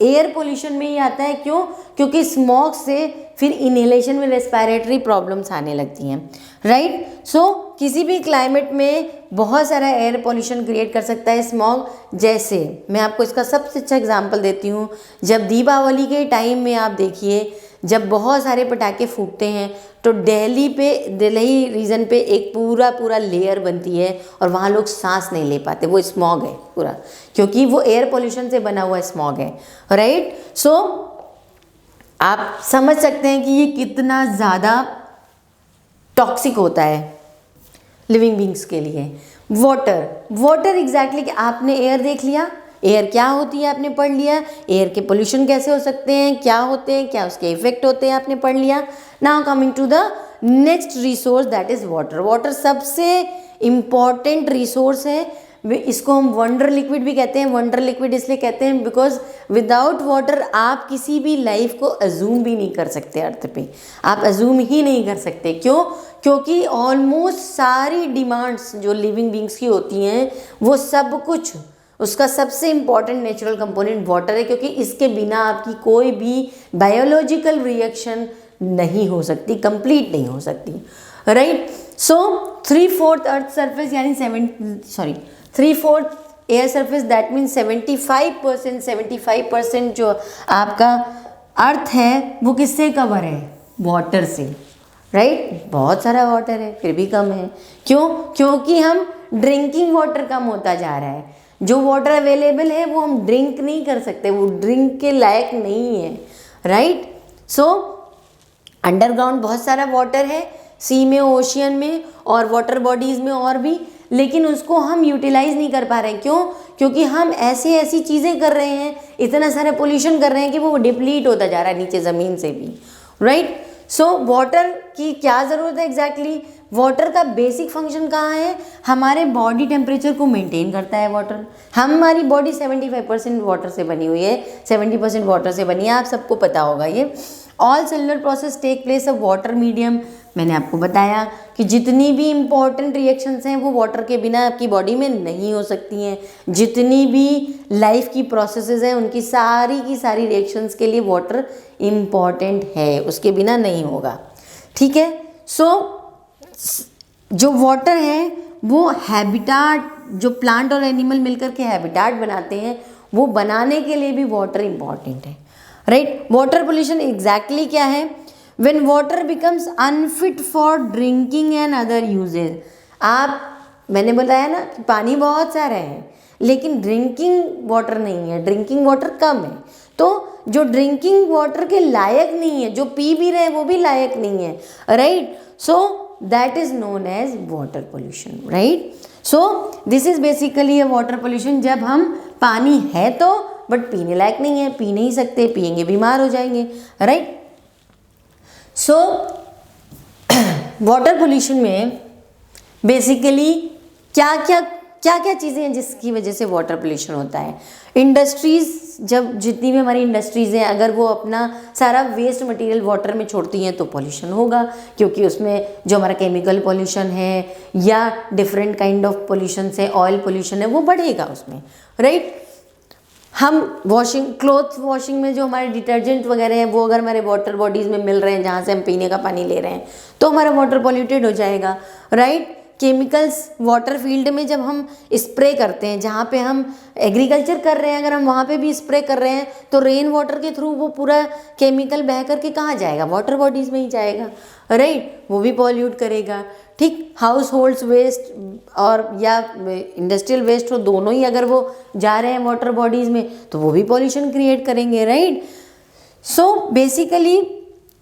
एयर पोल्यूशन में ही आता है। क्यों? क्योंकि स्मॉग से फिर इनहेलेशन में रेस्पिरेटरी प्रॉब्लम्स आने लगती हैं, राइट। सो किसी भी क्लाइमेट में बहुत सारा एयर पोल्यूशन क्रिएट कर सकता है स्मॉग। जैसे मैं आपको इसका सबसे अच्छा एग्जांपल देती हूँ, जब दीपावली के टाइम में आप देखिए, जब बहुत सारे पटाखे फूटते हैं तो दिल्ली रीजन पे एक पूरा लेयर बनती है और वहाँ लोग सांस नहीं ले पाते, वो स्मॉग है पूरा, क्योंकि वो एयर पोल्यूशन से बना हुआ स्मॉग है, राइट। सो आप समझ सकते हैं कि ये कितना ज़्यादा टॉक्सिक होता है लिविंग बींग्स के लिए। वाटर एग्जैक्टली कि आपने एयर देख लिया, एयर क्या होती है आपने पढ़ लिया, एयर के पोल्यूशन कैसे हो सकते हैं, क्या होते हैं, क्या उसके इफेक्ट होते हैं आपने पढ़ लिया। Now coming to the next resource that is water. Water सबसे इम्पॉर्टेंट रिसोर्स है। इसको हम वंडर लिक्विड भी कहते हैं। वंडर लिक्विड इसलिए कहते हैं बिकॉज विदाउट वाटर आप किसी भी लाइफ को अज्यूम भी नहीं कर सकते अर्थ पे, आप अज्यूम ही नहीं कर सकते। क्यों? क्योंकि ऑलमोस्ट सारी डिमांड्स जो लिविंग बींग्स की होती हैं वो सब कुछ, उसका सबसे इम्पॉर्टेंट नेचुरल कंपोनेंट वाटर है, क्योंकि इसके बिना आपकी कोई भी बायोलॉजिकल रिएक्शन नहीं हो सकती, कंप्लीट नहीं हो सकती, राइट। सो 3/4 अर्थ सरफेस यानी 3/4 एयर सरफेस, दैट मीन्स 75% जो आपका अर्थ है वो किससे कवर है? वाटर से, राइट। बहुत सारा वाटर है फिर भी कम है। क्यों? क्योंकि हम ड्रिंकिंग वाटर कम होता जा रहा है। जो वाटर अवेलेबल है वो हम ड्रिंक नहीं कर सकते, वो ड्रिंक के लायक नहीं है, राइट। सो अंडरग्राउंड बहुत सारा वाटर है, सी में, ओशियन में और वाटर बॉडीज़ में और भी, लेकिन उसको हम यूटिलाइज नहीं कर पा रहे हैं। क्यों? क्योंकि हम ऐसी चीज़ें कर रहे हैं, इतना सारा पोल्यूशन कर रहे हैं कि वो डिप्लीट होता जा रहा है नीचे ज़मीन से भी, राइट। सो वाटर की क्या ज़रूरत है एग्जैक्टली? वाटर का बेसिक फंक्शन कहाँ है? हमारे बॉडी टेम्परेचर को मेंटेन करता है वाटर। हमारी बॉडी 75% वाटर से बनी हुई है, 70% वाटर से बनी है, आप सबको पता होगा ये। All cellular process take place of water medium. मैंने आपको बताया कि जितनी भी इम्पॉर्टेंट रिएक्शंस हैं वो वाटर के बिना आपकी बॉडी में नहीं हो सकती हैं। जितनी भी लाइफ की प्रोसेसेस हैं उनकी सारी की सारी रिएक्शंस के लिए वाटर इम्पॉर्टेंट है, उसके बिना नहीं होगा, ठीक है। सो जो वाटर है वो हैबिटाट, जो प्लांट और एनिमल मिलकर के हैबिटाट बनाते हैं, वो बनाने के लिए भी वाटर इम्पॉर्टेंट है, राइट। वाटर पोल्यूशन एग्जैक्टली क्या है? When water becomes unfit for drinking and other uses। मैंने बताया ना कि पानी बहुत सारा है लेकिन ड्रिंकिंग वाटर नहीं है, ड्रिंकिंग वाटर कम है। तो जो ड्रिंकिंग वाटर के लायक नहीं है, जो पी भी रहे हैं वो भी लायक नहीं है, right. So that is known as water pollution, right. So this is basically a water pollution. जब हम पानी है तो बट पीने लायक नहीं है, पी नहीं सकते, पिएंगे बीमार हो जाएंगे, राइट। सो वाटर पोल्यूशन में बेसिकली क्या क्या चीज़ें हैं जिसकी वजह से वाटर पोल्यूशन होता है? इंडस्ट्रीज़, जब जितनी भी हमारी इंडस्ट्रीज़ हैं अगर वो अपना सारा वेस्ट मटेरियल वाटर में छोड़ती हैं तो पोल्यूशन होगा, क्योंकि उसमें जो हमारा केमिकल पोल्यूशन है या डिफरेंट काइंड ऑफ पोल्यूशन है, ऑयल पोल्यूशन है, वो बढ़ेगा उसमें, राइट। हम क्लॉथ वॉशिंग में जो हमारे डिटर्जेंट वगैरह हैं वो अगर हमारे वाटर बॉडीज़ में मिल रहे हैं जहाँ से हम पीने का पानी ले रहे हैं तो हमारा वाटर पॉल्यूटेड हो जाएगा, राइट। केमिकल्स वाटर फील्ड में जब हम स्प्रे करते हैं, जहाँ पे हम एग्रीकल्चर कर रहे हैं, अगर हम वहाँ पे भी स्प्रे कर रहे हैं तो रेन वाटर के थ्रू वो पूरा केमिकल बह करके कहाँ जाएगा? वाटर बॉडीज़ में ही जाएगा, राइट। वो भी पॉल्यूट करेगा, ठीक। हाउस होल्ड्स वेस्ट और या इंडस्ट्रियल वेस्ट हो, दोनों ही अगर वो जा रहे हैं वाटर बॉडीज़ में तो वो भी पॉल्यूशन क्रिएट करेंगे, राइट। सो बेसिकली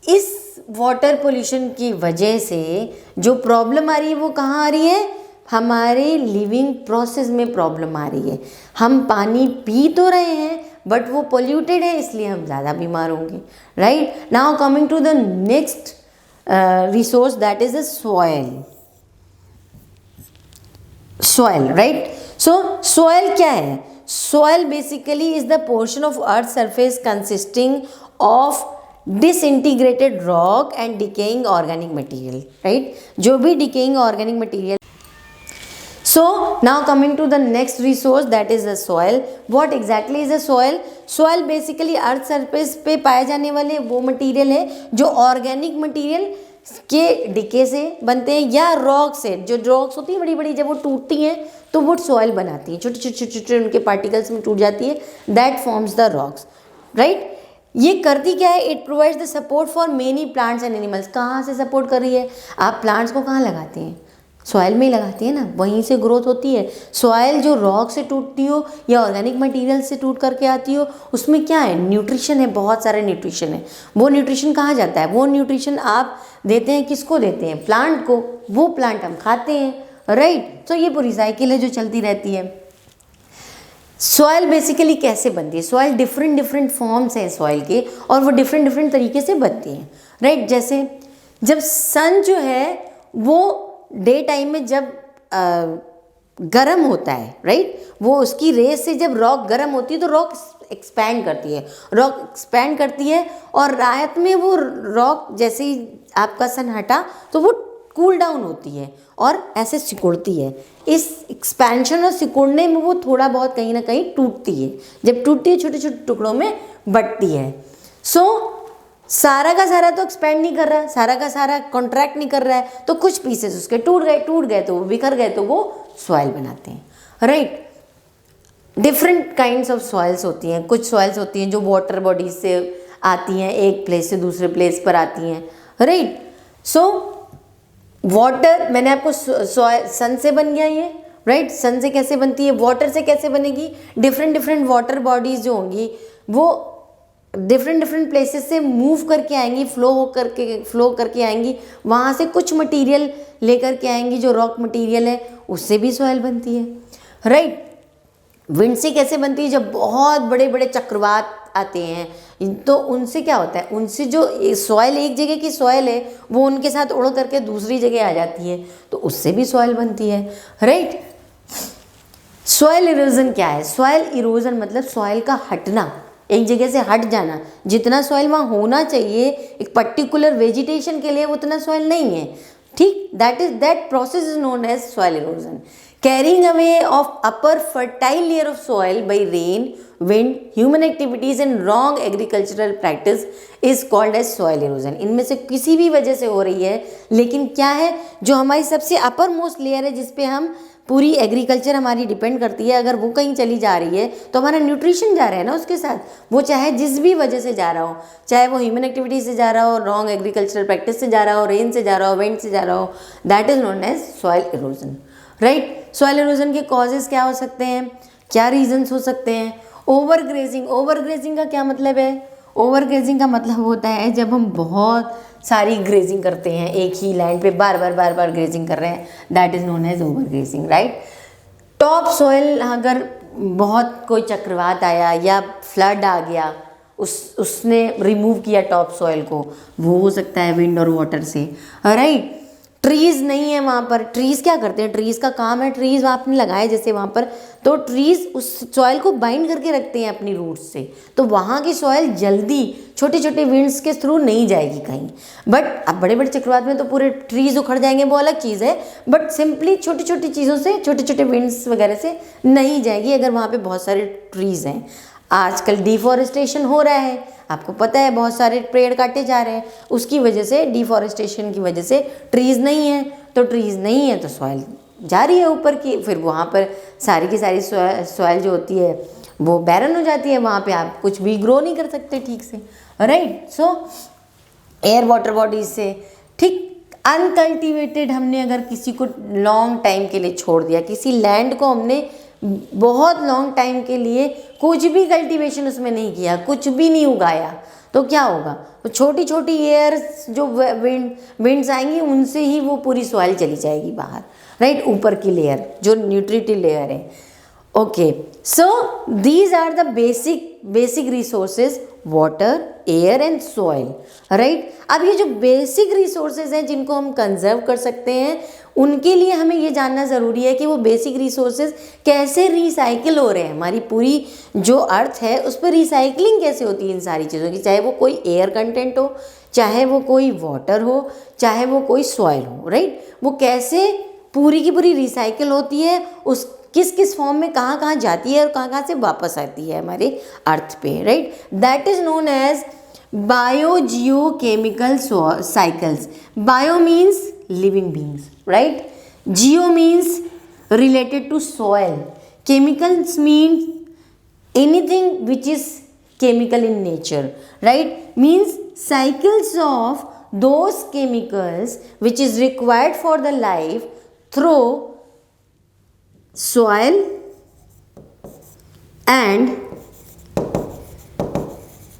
इस वाटर पोल्यूशन की वजह से जो प्रॉब्लम आ रही है वो कहाँ आ रही है? हमारे लिविंग प्रोसेस में प्रॉब्लम आ रही है। हम पानी पी तो रहे हैं बट वो पोल्यूटेड है, इसलिए हम ज़्यादा बीमार होंगे, right. Now coming to the next resource, that is the soil, right। so soil क्या है? soil basically is the portion of earth surface consisting of disintegrated rock and decaying organic material, right? जो भी decaying organic material. So now coming to the next resource, that is the soil. What exactly is the soil? Soil basically earth surface पे पाए जाने वाले वो material है जो organic material के डिके से बनते हैं या रॉक से, जो रॉक्स होती हैं बड़ी बड़ी, जब वो टूटती हैं तो वो सॉइल बनाती हैं, छोटे छोटे छोटे छोटे उनके पार्टिकल्स में टूट जाती है, that forms the rocks, right. ये करती क्या है? It provides the support for many plants and animals. कहाँ से सपोर्ट कर रही है? आप प्लांट्स को कहाँ लगाते हैं? सॉइल में ही लगाती है ना, वहीं से ग्रोथ होती है। सॉइल जो रॉक से टूटती हो या ऑर्गेनिक मटेरियल से टूट करके आती हो, उसमें क्या है? न्यूट्रिशन है, बहुत सारे न्यूट्रिशन है। वो न्यूट्रिशन कहाँ जाता है? वो न्यूट्रिशन आप देते हैं, किसको देते हैं? प्लांट को। वो प्लांट हम खाते हैं, राइट। तो ये पूरी साइकिल है जो चलती रहती है। सॉइल बेसिकली कैसे बनती है? सॉइल डिफरेंट डिफरेंट फॉर्म्स हैं सॉइल के, और वो डिफरेंट डिफरेंट तरीके से बनती हैं, राइट। जैसे जब सन जो है वो डे टाइम में जब गर्म होता है, राइट, वो उसकी रेस से जब रॉक गर्म होती है तो रॉक एक्सपैंड करती है, रॉक एक्सपैंड करती है, और रात में वो रॉक जैसे ही आपका सन हटा तो वो कूल डाउन होती है और ऐसे सिकुड़ती है। इस एक्सपेंशन और सिकुड़ने में वो थोड़ा बहुत कहीं ना कहीं टूटती है। जब टूटती है छोटे छोटे टुकड़ों में बंटती है। सारा का सारा तो एक्सपेंड नहीं कर रहा है, सारा का सारा कॉन्ट्रैक्ट नहीं कर रहा है, तो कुछ पीसेस उसके टूट गए तो वो बिखर गए, तो वो सॉइल बनाते हैं, right. Different kinds of soils होती हैं। कुछ सॉइल्स होती हैं जो वाटर बॉडीज से आती हैं, एक प्लेस से दूसरे प्लेस पर आती हैं, राइट। वाटर मैंने आपको सन से बन गया ये, राइट। सन से कैसे बनती है? वाटर से कैसे बनेगी? डिफरेंट डिफरेंट वाटर बॉडीज जो होंगी वो डिफरेंट डिफरेंट प्लेसेस से मूव करके आएंगी, फ्लो करके आएंगी, वहाँ से कुछ मटेरियल लेकर के आएंगी जो रॉक मटेरियल है, उससे भी सॉइल बनती है, राइट। विंड से कैसे बनती है? जब बहुत बड़े बड़े चक्रवात आते हैं तो उनसे क्या होता है? उनसे जो सॉइल, एक जगह की सॉइल है वो उनके साथ उड़ करके दूसरी जगह आ जाती है, तो उससे भी सॉइल बनती है, राइट। सॉइल इरोजन क्या है? सॉइल इरोजन मतलब सॉइल का हटना, एक जगह से हट जाना। जितना सॉइल वहाँ होना चाहिए एक पर्टिकुलर वेजिटेशन के लिए उतना सॉइल नहीं है, ठीक। That process is known as soil erosion. Carrying away of upper fertile layer of soil by rain, wind, human activities and wrong agricultural practice is called as soil erosion. इनमें से किसी भी वजह से हो रही है, लेकिन क्या है, जो हमारी सबसे अपर मोस्ट लेयर है जिसपे हम पूरी एग्रीकल्चर हमारी डिपेंड करती है, अगर वो कहीं चली जा रही है तो हमारा न्यूट्रिशन जा रहा है ना उसके साथ। वो चाहे जिस भी वजह से जा रहा हो, चाहे वो ह्यूमन एक्टिविटी से जा रहा हो, रॉन्ग एग्रीकल्चरल प्रैक्टिस से जा रहा हो, रेन से जा रहा हो, विंड से जा रहा हो, that is known as soil erosion, right. Soil erosion के कॉजेज क्या हो सकते हैं? क्या रीजंस हो सकते हैं? Over grazing. ओवर ग्रेजिंग का क्या मतलब है? ओवर ग्रेजिंग का मतलब होता है जब हम बहुत सारी ग्रेजिंग करते हैं, एक ही लैंड पे बार बार ग्रेजिंग कर रहे हैं, that is known as over grazing, right. Top soil, अगर बहुत कोई चक्रवात आया या फ्लड आ गया, उसने रिमूव किया टॉप सॉइल को, वो हो सकता है विंड और वाटर से, राइट। ट्रीज़ नहीं है वहाँ पर। ट्रीज़ क्या करते हैं? ट्रीज़ का काम है, ट्रीज़ आपने लगाए जैसे वहाँ पर, तो ट्रीज़ उस सॉइल को बाइंड करके रखते हैं अपनी रूट्स से, तो वहाँ की सॉइल जल्दी छोटे छोटे विंड्स के थ्रू नहीं जाएगी कहीं। बट अब बड़े बड़े चक्रवात में तो पूरे ट्रीज़ उखड़ जाएंगे, वो अलग चीज़ है, बट सिंपली छोटी छोटी चीज़ों से, छोटे छोटे विंड्स वगैरह से नहीं जाएगी अगर वहाँ पर बहुत सारे ट्रीज़ हैं। आजकल डिफॉरेस्टेशन हो रहा है, आपको पता है, बहुत सारे पेड़ काटे जा रहे हैं, उसकी वजह से, डिफॉरेस्टेशन की वजह से ट्रीज़ नहीं है, तो ट्रीज़ नहीं है तो सॉइल जा रही है ऊपर की, फिर वहाँ पर सारी की सारी सॉइल जो होती है वो बैरन हो जाती है, वहाँ पे आप कुछ भी ग्रो नहीं कर सकते ठीक से, राइट। सो एयर वाटर बॉडीज से, ठीक। अनकल्टिवेटेड हमने अगर किसी को लॉन्ग टाइम के लिए छोड़ दिया, किसी लैंड को हमने बहुत लॉन्ग टाइम के लिए कुछ भी कल्टीवेशन उसमें नहीं किया, कुछ भी नहीं उगाया, तो क्या होगा? तो छोटी छोटी एयर्स जो विंड्स आएंगी उनसे ही वो पूरी सॉइल चली जाएगी बाहर, राइट, ऊपर की लेयर जो न्यूट्रिटिव लेयर है। Okay, so these are the basic resources water, air and soil, right. अब ये जो बेसिक रिसोर्सेज हैं जिनको हम कंजर्व कर सकते हैं, उनके लिए हमें ये जानना ज़रूरी है कि वो बेसिक रिसोर्सेज कैसे रिसाइकिल हो रहे हैं। हमारी पूरी जो अर्थ है उस पर रिसाइकलिंग कैसे होती है इन सारी चीज़ों की, चाहे वो कोई एयर कंटेंट हो, चाहे वो कोई वाटर हो, चाहे वो कोई सॉइल हो, राइट। वो कैसे पूरी की पूरी रिसाइकिल होती है, उस किस किस फॉर्म में कहाँ कहाँ जाती है और कहाँ कहाँ से वापस आती है हमारे अर्थ पे, right. That is known as biogeochemical cycles. Bio means living beings, right. Geo means related to soil. Chemicals means anything which is chemical in nature, right? Means cycles of those chemicals which is required for the life through soil and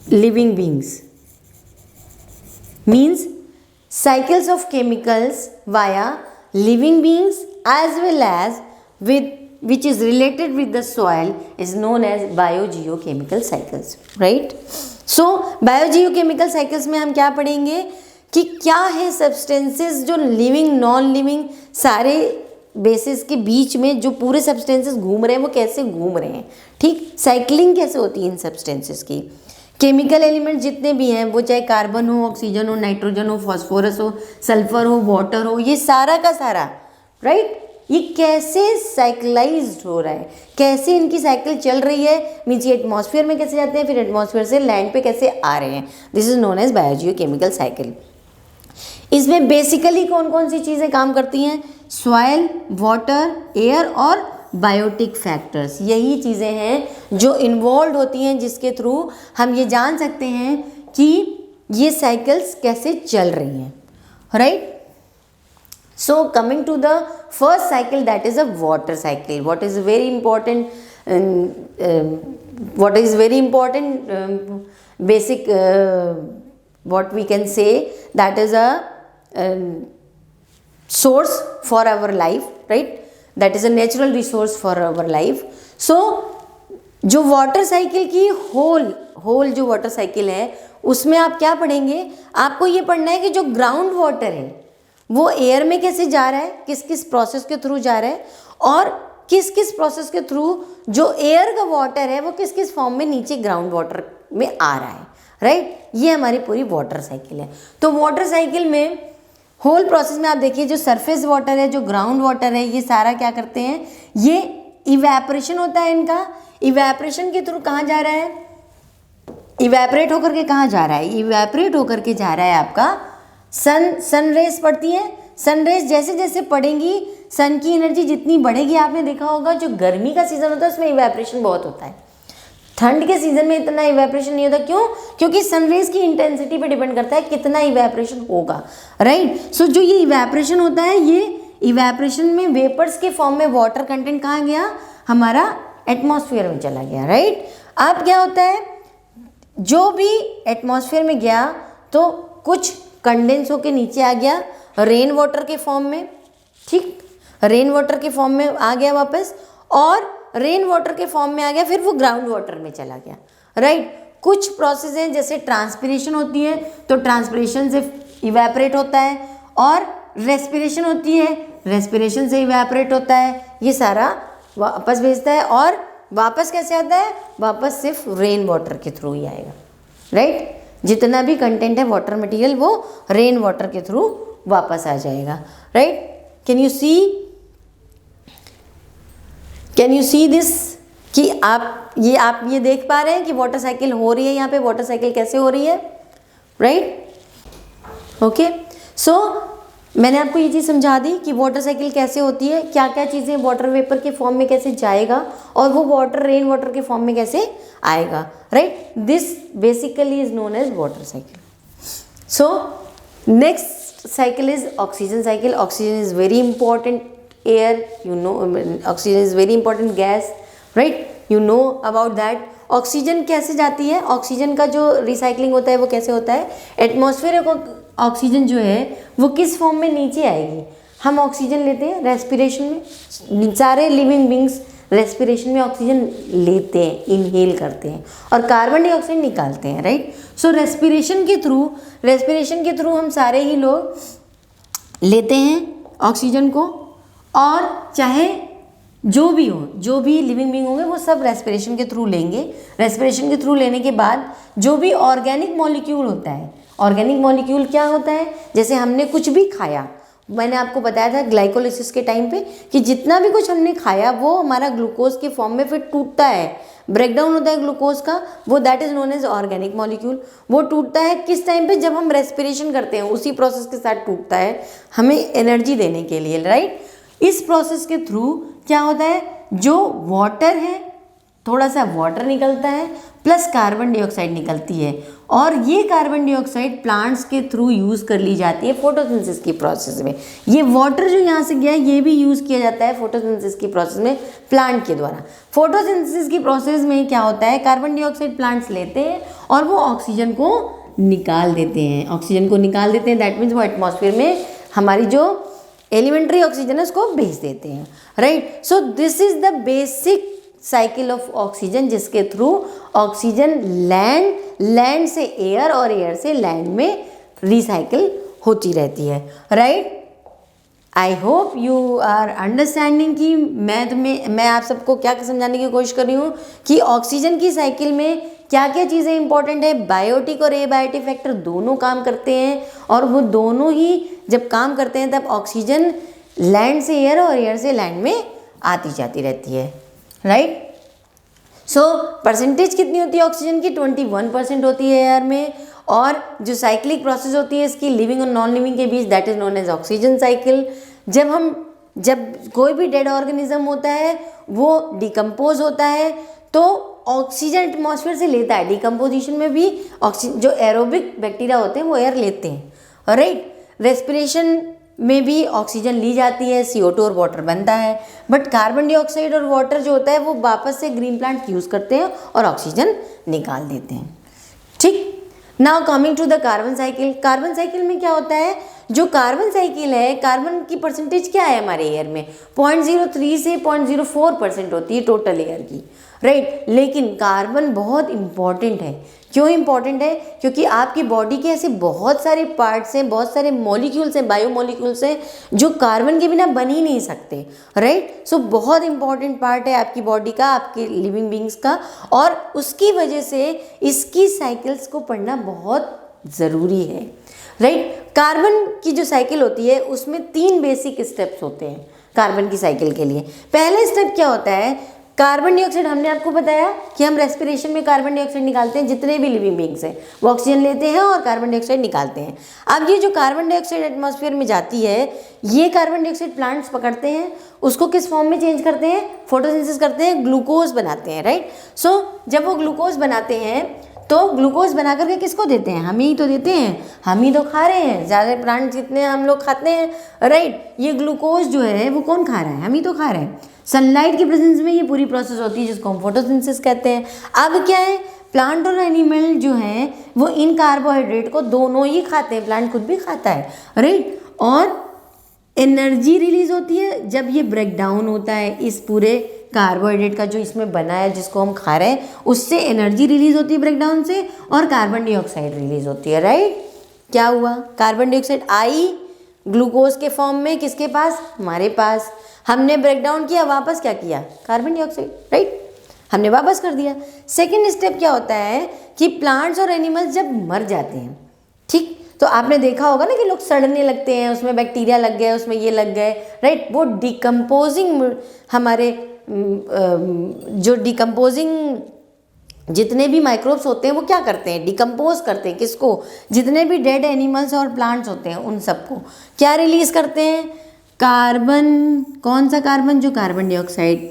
living beings. Means cycles of chemicals via living beings as well as with which is related with the soil is known as biogeochemical cycles, right? So biogeochemical cycles में हम क्या पढ़ेंगे कि क्या है substances जो living non living सारे basis के बीच में जो पूरे सब्सटेंसेस घूम रहे हैं वो कैसे घूम रहे हैं, ठीक। साइकिलिंग कैसे होती है इन सब्सटेंसेस की। केमिकल एलिमेंट जितने भी हैं वो चाहे कार्बन हो, ऑक्सीजन हो, नाइट्रोजन हो, फॉस्फोरस हो, सल्फर हो, वाटर हो, ये सारा का सारा, राइट, ये कैसे साइक्लाइज्ड हो रहा है, कैसे इनकी साइकिल चल रही है। मीन्स ये एटमॉस्फेयर में कैसे जाते हैं, फिर एटमॉस्फेयर से लैंड पे कैसे आ रहे हैं। This is known as biogeochemical cycle. इसमें बेसिकली कौन कौन सी चीज़ें काम करती हैं, सॉइल, वाटर, एयर और बायोटिक फैक्टर्स, यही चीज़ें हैं जो इन्वॉल्व होती हैं जिसके थ्रू हम ये जान सकते हैं कि ये साइकिल्स कैसे चल रही हैं, right. So coming to the first cycle, that is a water cycle. What is very important basic what we can say, that is a source for our life, right? That is a natural resource for our life. So जो water cycle की whole जो water cycle है उसमें आप क्या पढ़ेंगे, आपको ये पढ़ना है कि जो ग्राउंड वाटर है वो एयर में कैसे जा रहा है, किस किस प्रोसेस के थ्रू जा रहा है, और किस किस प्रोसेस के थ्रू जो एयर का वाटर है वो किस किस फॉर्म में नीचे ग्राउंड वाटर में आ रहा है, राइट। ये हमारी पूरी वाटर साइकिल है। तो वाटर साइकिल में होल प्रोसेस में आप देखिए जो सरफेस वाटर है, जो ग्राउंड वाटर है, ये सारा क्या करते हैं, ये इवेपोरेशन होता है इनका। इवेपोरेशन के थ्रू कहाँ जा रहा है, इवेपोरेट होकर के कहाँ जा रहा है, इवेपोरेट होकर के जा रहा है आपका सन रेज पड़ती है। सन रेज जैसे जैसे पड़ेंगी, सन की एनर्जी जितनी बढ़ेगी, आपने देखा होगा जो गर्मी का सीजन होता है उसमें इवेपोरेशन बहुत होता है, ठंड के सीजन में इतना इवेपोरेशन नहीं होता। क्यों? क्योंकि सन रेज की इंटेंसिटी पे डिपेंड करता है कितना इवेपोरेशन होगा, राइट। सो जो ये इवेपोरेशन होता है, ये इवेपोरेशन में वेपर्स के फॉर्म में वाटर कंटेंट कहाँ गया, हमारा एटमॉस्फेयर में चला गया, राइट। अब क्या होता है, जो भी एटमॉस्फेयर में गया तो कुछ कंडेंस होके नीचे आ गया रेन वाटर के फॉर्म में, ठीक, रेन वाटर के फॉर्म में आ गया वापस, और रेन वाटर के फॉर्म में आ गया, फिर वो ग्राउंड वाटर में चला गया, राइट। कुछ प्रोसेस हैं जैसे ट्रांसपिरेशन होती है, तो ट्रांसपिरेशन से इवेपोरेट होता है, और रेस्पिरेशन होती है, रेस्पिरेशन से इवेपोरेट होता है, ये सारा वापस भेजता है। और वापस कैसे आता है, वापस सिर्फ रेन वाटर के थ्रू ही आएगा, राइट। जितना भी कंटेंट है वाटर मटेरियल वो रेन वाटर के थ्रू वापस आ जाएगा, right. Can you see this कि आप ये देख पा रहे हैं कि वाटर साइकिल हो रही है, यहाँ पे वाटर साइकिल कैसे हो रही है, राइट। ओके, सो मैंने आपको ये चीज़ समझा दी कि वाटर साइकिल कैसे होती है, क्या क्या चीज़ें वाटर वेपर के फॉर्म में कैसे जाएगा, और वो वाटर रेन वाटर के फॉर्म में कैसे आएगा, right. This basically is known as water cycle. So next cycle is oxygen cycle. Oxygen is very important air, you know, oxygen is very important gas, right, you know about that. Oxygen कैसे जाती है, oxygen का जो recycling होता है वो कैसे होता है, एटमॉस्फेयर को ऑक्सीजन जो है वो किस फॉर्म में नीचे आएगी, हम ऑक्सीजन लेते हैं रेस्पिरेशन में, सारे लिविंग बींग्स रेस्पिरेशन में ऑक्सीजन लेते हैं, इनहेल करते हैं, और कार्बन डाइऑक्साइड निकालते हैं, राइट। सो रेस्पिरेशन के थ्रू हम सारे ही लोग लेते हैं ऑक्सीजन को, और चाहे जो भी लिविंग बीइंग होंगे वो सब रेस्पिरेशन के थ्रू लेंगे। रेस्पिरेशन के थ्रू लेने के बाद जो भी ऑर्गेनिक मॉलिक्यूल होता है, ऑर्गेनिक मॉलिक्यूल क्या होता है, जैसे हमने कुछ भी खाया, मैंने आपको बताया था ग्लाइकोलिसिस के टाइम पे कि जितना भी कुछ हमने खाया वो हमारा ग्लूकोज के फॉर्म में फिर टूटता है, ब्रेकडाउन होता है ग्लूकोज का, वो that is known as organic molecule. वो टूटता है किस टाइम पे, जब हम रेस्पिरेशन करते हैं, उसी प्रोसेस के साथ टूटता है हमें एनर्जी देने के लिए, राइट। इस प्रोसेस के थ्रू क्या होता है, जो वाटर है, थोड़ा सा वाटर निकलता है प्लस कार्बन डाइऑक्साइड निकलती है, और ये कार्बन डाइऑक्साइड प्लांट्स के थ्रू यूज़ कर ली जाती है फोटोसिंथेसिस की प्रोसेस में। ये वाटर जो यहाँ से गया है ये भी यूज़ किया जाता है फोटोसिंथेसिस की प्रोसेस में प्लांट के द्वारा। फोटोसिंथेसिस की प्रोसेस में क्या होता है, कार्बन डाइऑक्साइड प्लांट्स लेते हैं और वो ऑक्सीजन को निकाल देते हैं, दैट मीन्स वो एटमॉस्फेयर में हमारी जो एलिमेंट्री ऑक्सीजन है उसको भेज देते हैं, right. So this is the basic cycle of oxygen, जिसके थ्रू ऑक्सीजन लैंड से एयर और एयर से लैंड में रिसाइकिल होती रहती है, right. I hope you are understanding कि मैं आप सबको क्या समझाने की कोशिश कर रही हूँ कि ऑक्सीजन की साइकिल में क्या क्या चीज़ें इंपॉर्टेंट है। बायोटिक और एबायोटिक फैक्टर दोनों काम करते हैं, और वो दोनों ही जब काम करते हैं तब ऑक्सीजन लैंड से एयर और एयर से लैंड में आती जाती रहती है, राइट। सो परसेंटेज कितनी होती है ऑक्सीजन की, 21% होती है एयर में, और जो साइक्लिक प्रोसेस होती है इसकी लिविंग और नॉन लिविंग के बीच, that is known as oxygen cycle. जब कोई भी डेड ऑर्गेनिज्म होता है वो डिकम्पोज होता है तो ऑक्सीजन एटमॉस्फेयर से लेता है। डिकम्पोजिशन में भी ऑक्सीजन, जो एरोबिक बैक्टीरिया होते हैं वो एयर लेते हैं, राइट। रेस्पिरेशन में भी ऑक्सीजन ली जाती है, CO2 और वाटर बनता है, बट कार्बन डाइऑक्साइड और वाटर जो होता है वो वापस से ग्रीन प्लांट यूज़ करते हैं और ऑक्सीजन निकाल देते हैं, ठीक। Now coming to the carbon cycle. Carbon cycle में क्या होता है, जो कार्बन साइकिल है, कार्बन की परसेंटेज क्या है हमारे एयर में, 0.03 से 0.04% होती है टोटल एयर की, राइट। लेकिन कार्बन बहुत इंपॉर्टेंट है। क्यों इंपॉर्टेंट है, क्योंकि आपकी बॉडी के ऐसे बहुत सारे पार्ट्स हैं, बहुत सारे मॉलिक्यूल्स हैं, बायोमॉलिक्यूल्स हैं जो कार्बन के बिना बन ही नहीं सकते, राइट। सो बहुत इंपॉर्टेंट पार्ट है आपकी बॉडी का, आपके लिविंग बींग्स का, और उसकी वजह से इसकी साइकिल्स को पढ़ना बहुत ज़रूरी है, राइट। कार्बन की जो साइकिल होती है उसमें 3 बेसिक स्टेप्स होते हैं कार्बन की साइकिल के लिए। पहले स्टेप क्या होता है, कार्बन डाइऑक्साइड, हमने आपको बताया कि हम रेस्पिरेशन में कार्बन डाइऑक्साइड निकालते हैं, जितने भी लिविंग बींग्स हैं वो ऑक्सीजन लेते हैं और कार्बन डाइऑक्साइड निकालते हैं। अब ये जो कार्बन डाइऑक्साइड एटमॉस्फेयर में जाती है, ये कार्बन डाइऑक्साइड प्लांट्स पकड़ते हैं, उसको किस फॉर्म में चेंज करते हैं, फोटोसिंथेसिस करते हैं, ग्लूकोज बनाते हैं, राइट। सो जब वो ग्लूकोज बनाते हैं तो ग्लूकोज बना करके किसको देते हैं, हम ही तो देते हैं, हम ही तो खा रहे हैं, ज़्यादा प्लांट जितने हम लोग खाते हैं, राइट। ये ग्लूकोज जो है वो कौन खा रहा है, हम ही तो खा रहे हैं। सनलाइट की प्रेजेंस में ये पूरी प्रोसेस होती है जिसको हम फोटोसिंथेसिस कहते हैं। अब क्या है, प्लांट और एनिमल जो है वो इन कार्बोहाइड्रेट को दोनों ही खाते हैं, प्लांट खुद भी खाता है, राइट। और एनर्जी रिलीज होती है जब ये ब्रेक डाउन होता है, इस पूरे कार्बोहाइड्रेट का जो इसमें बना है जिसको हम खा रहे हैं, उससे एनर्जी रिलीज होती है ब्रेकडाउन से, और कार्बन डाइऑक्साइड रिलीज होती है, राइट। क्या हुआ, कार्बन डाइऑक्साइड आई ग्लूकोज के फॉर्म में किसके पास, हमारे पास, हमने ब्रेकडाउन किया, वापस क्या किया, कार्बन डाइऑक्साइड, राइट, हमने वापस कर दिया। सेकेंड स्टेप क्या होता है कि प्लांट्स और एनिमल्स जब मर जाते हैं, ठीक, तो आपने देखा होगा ना कि लोग सड़ने लगते हैं, उसमें बैक्टीरिया लग गए, उसमें ये लग गए, राइट। वो डिकम्पोजिंग, हमारे जो डिकम्पोजिंग जितने भी माइक्रोब्स होते हैं वो क्या करते हैं, डिकम्पोज करते हैं, किसको, जितने भी डेड एनिमल्स और प्लांट्स होते हैं उन सबको क्या रिलीज करते हैं, कार्बन। कौन सा कार्बन, जो कार्बन डाइऑक्साइड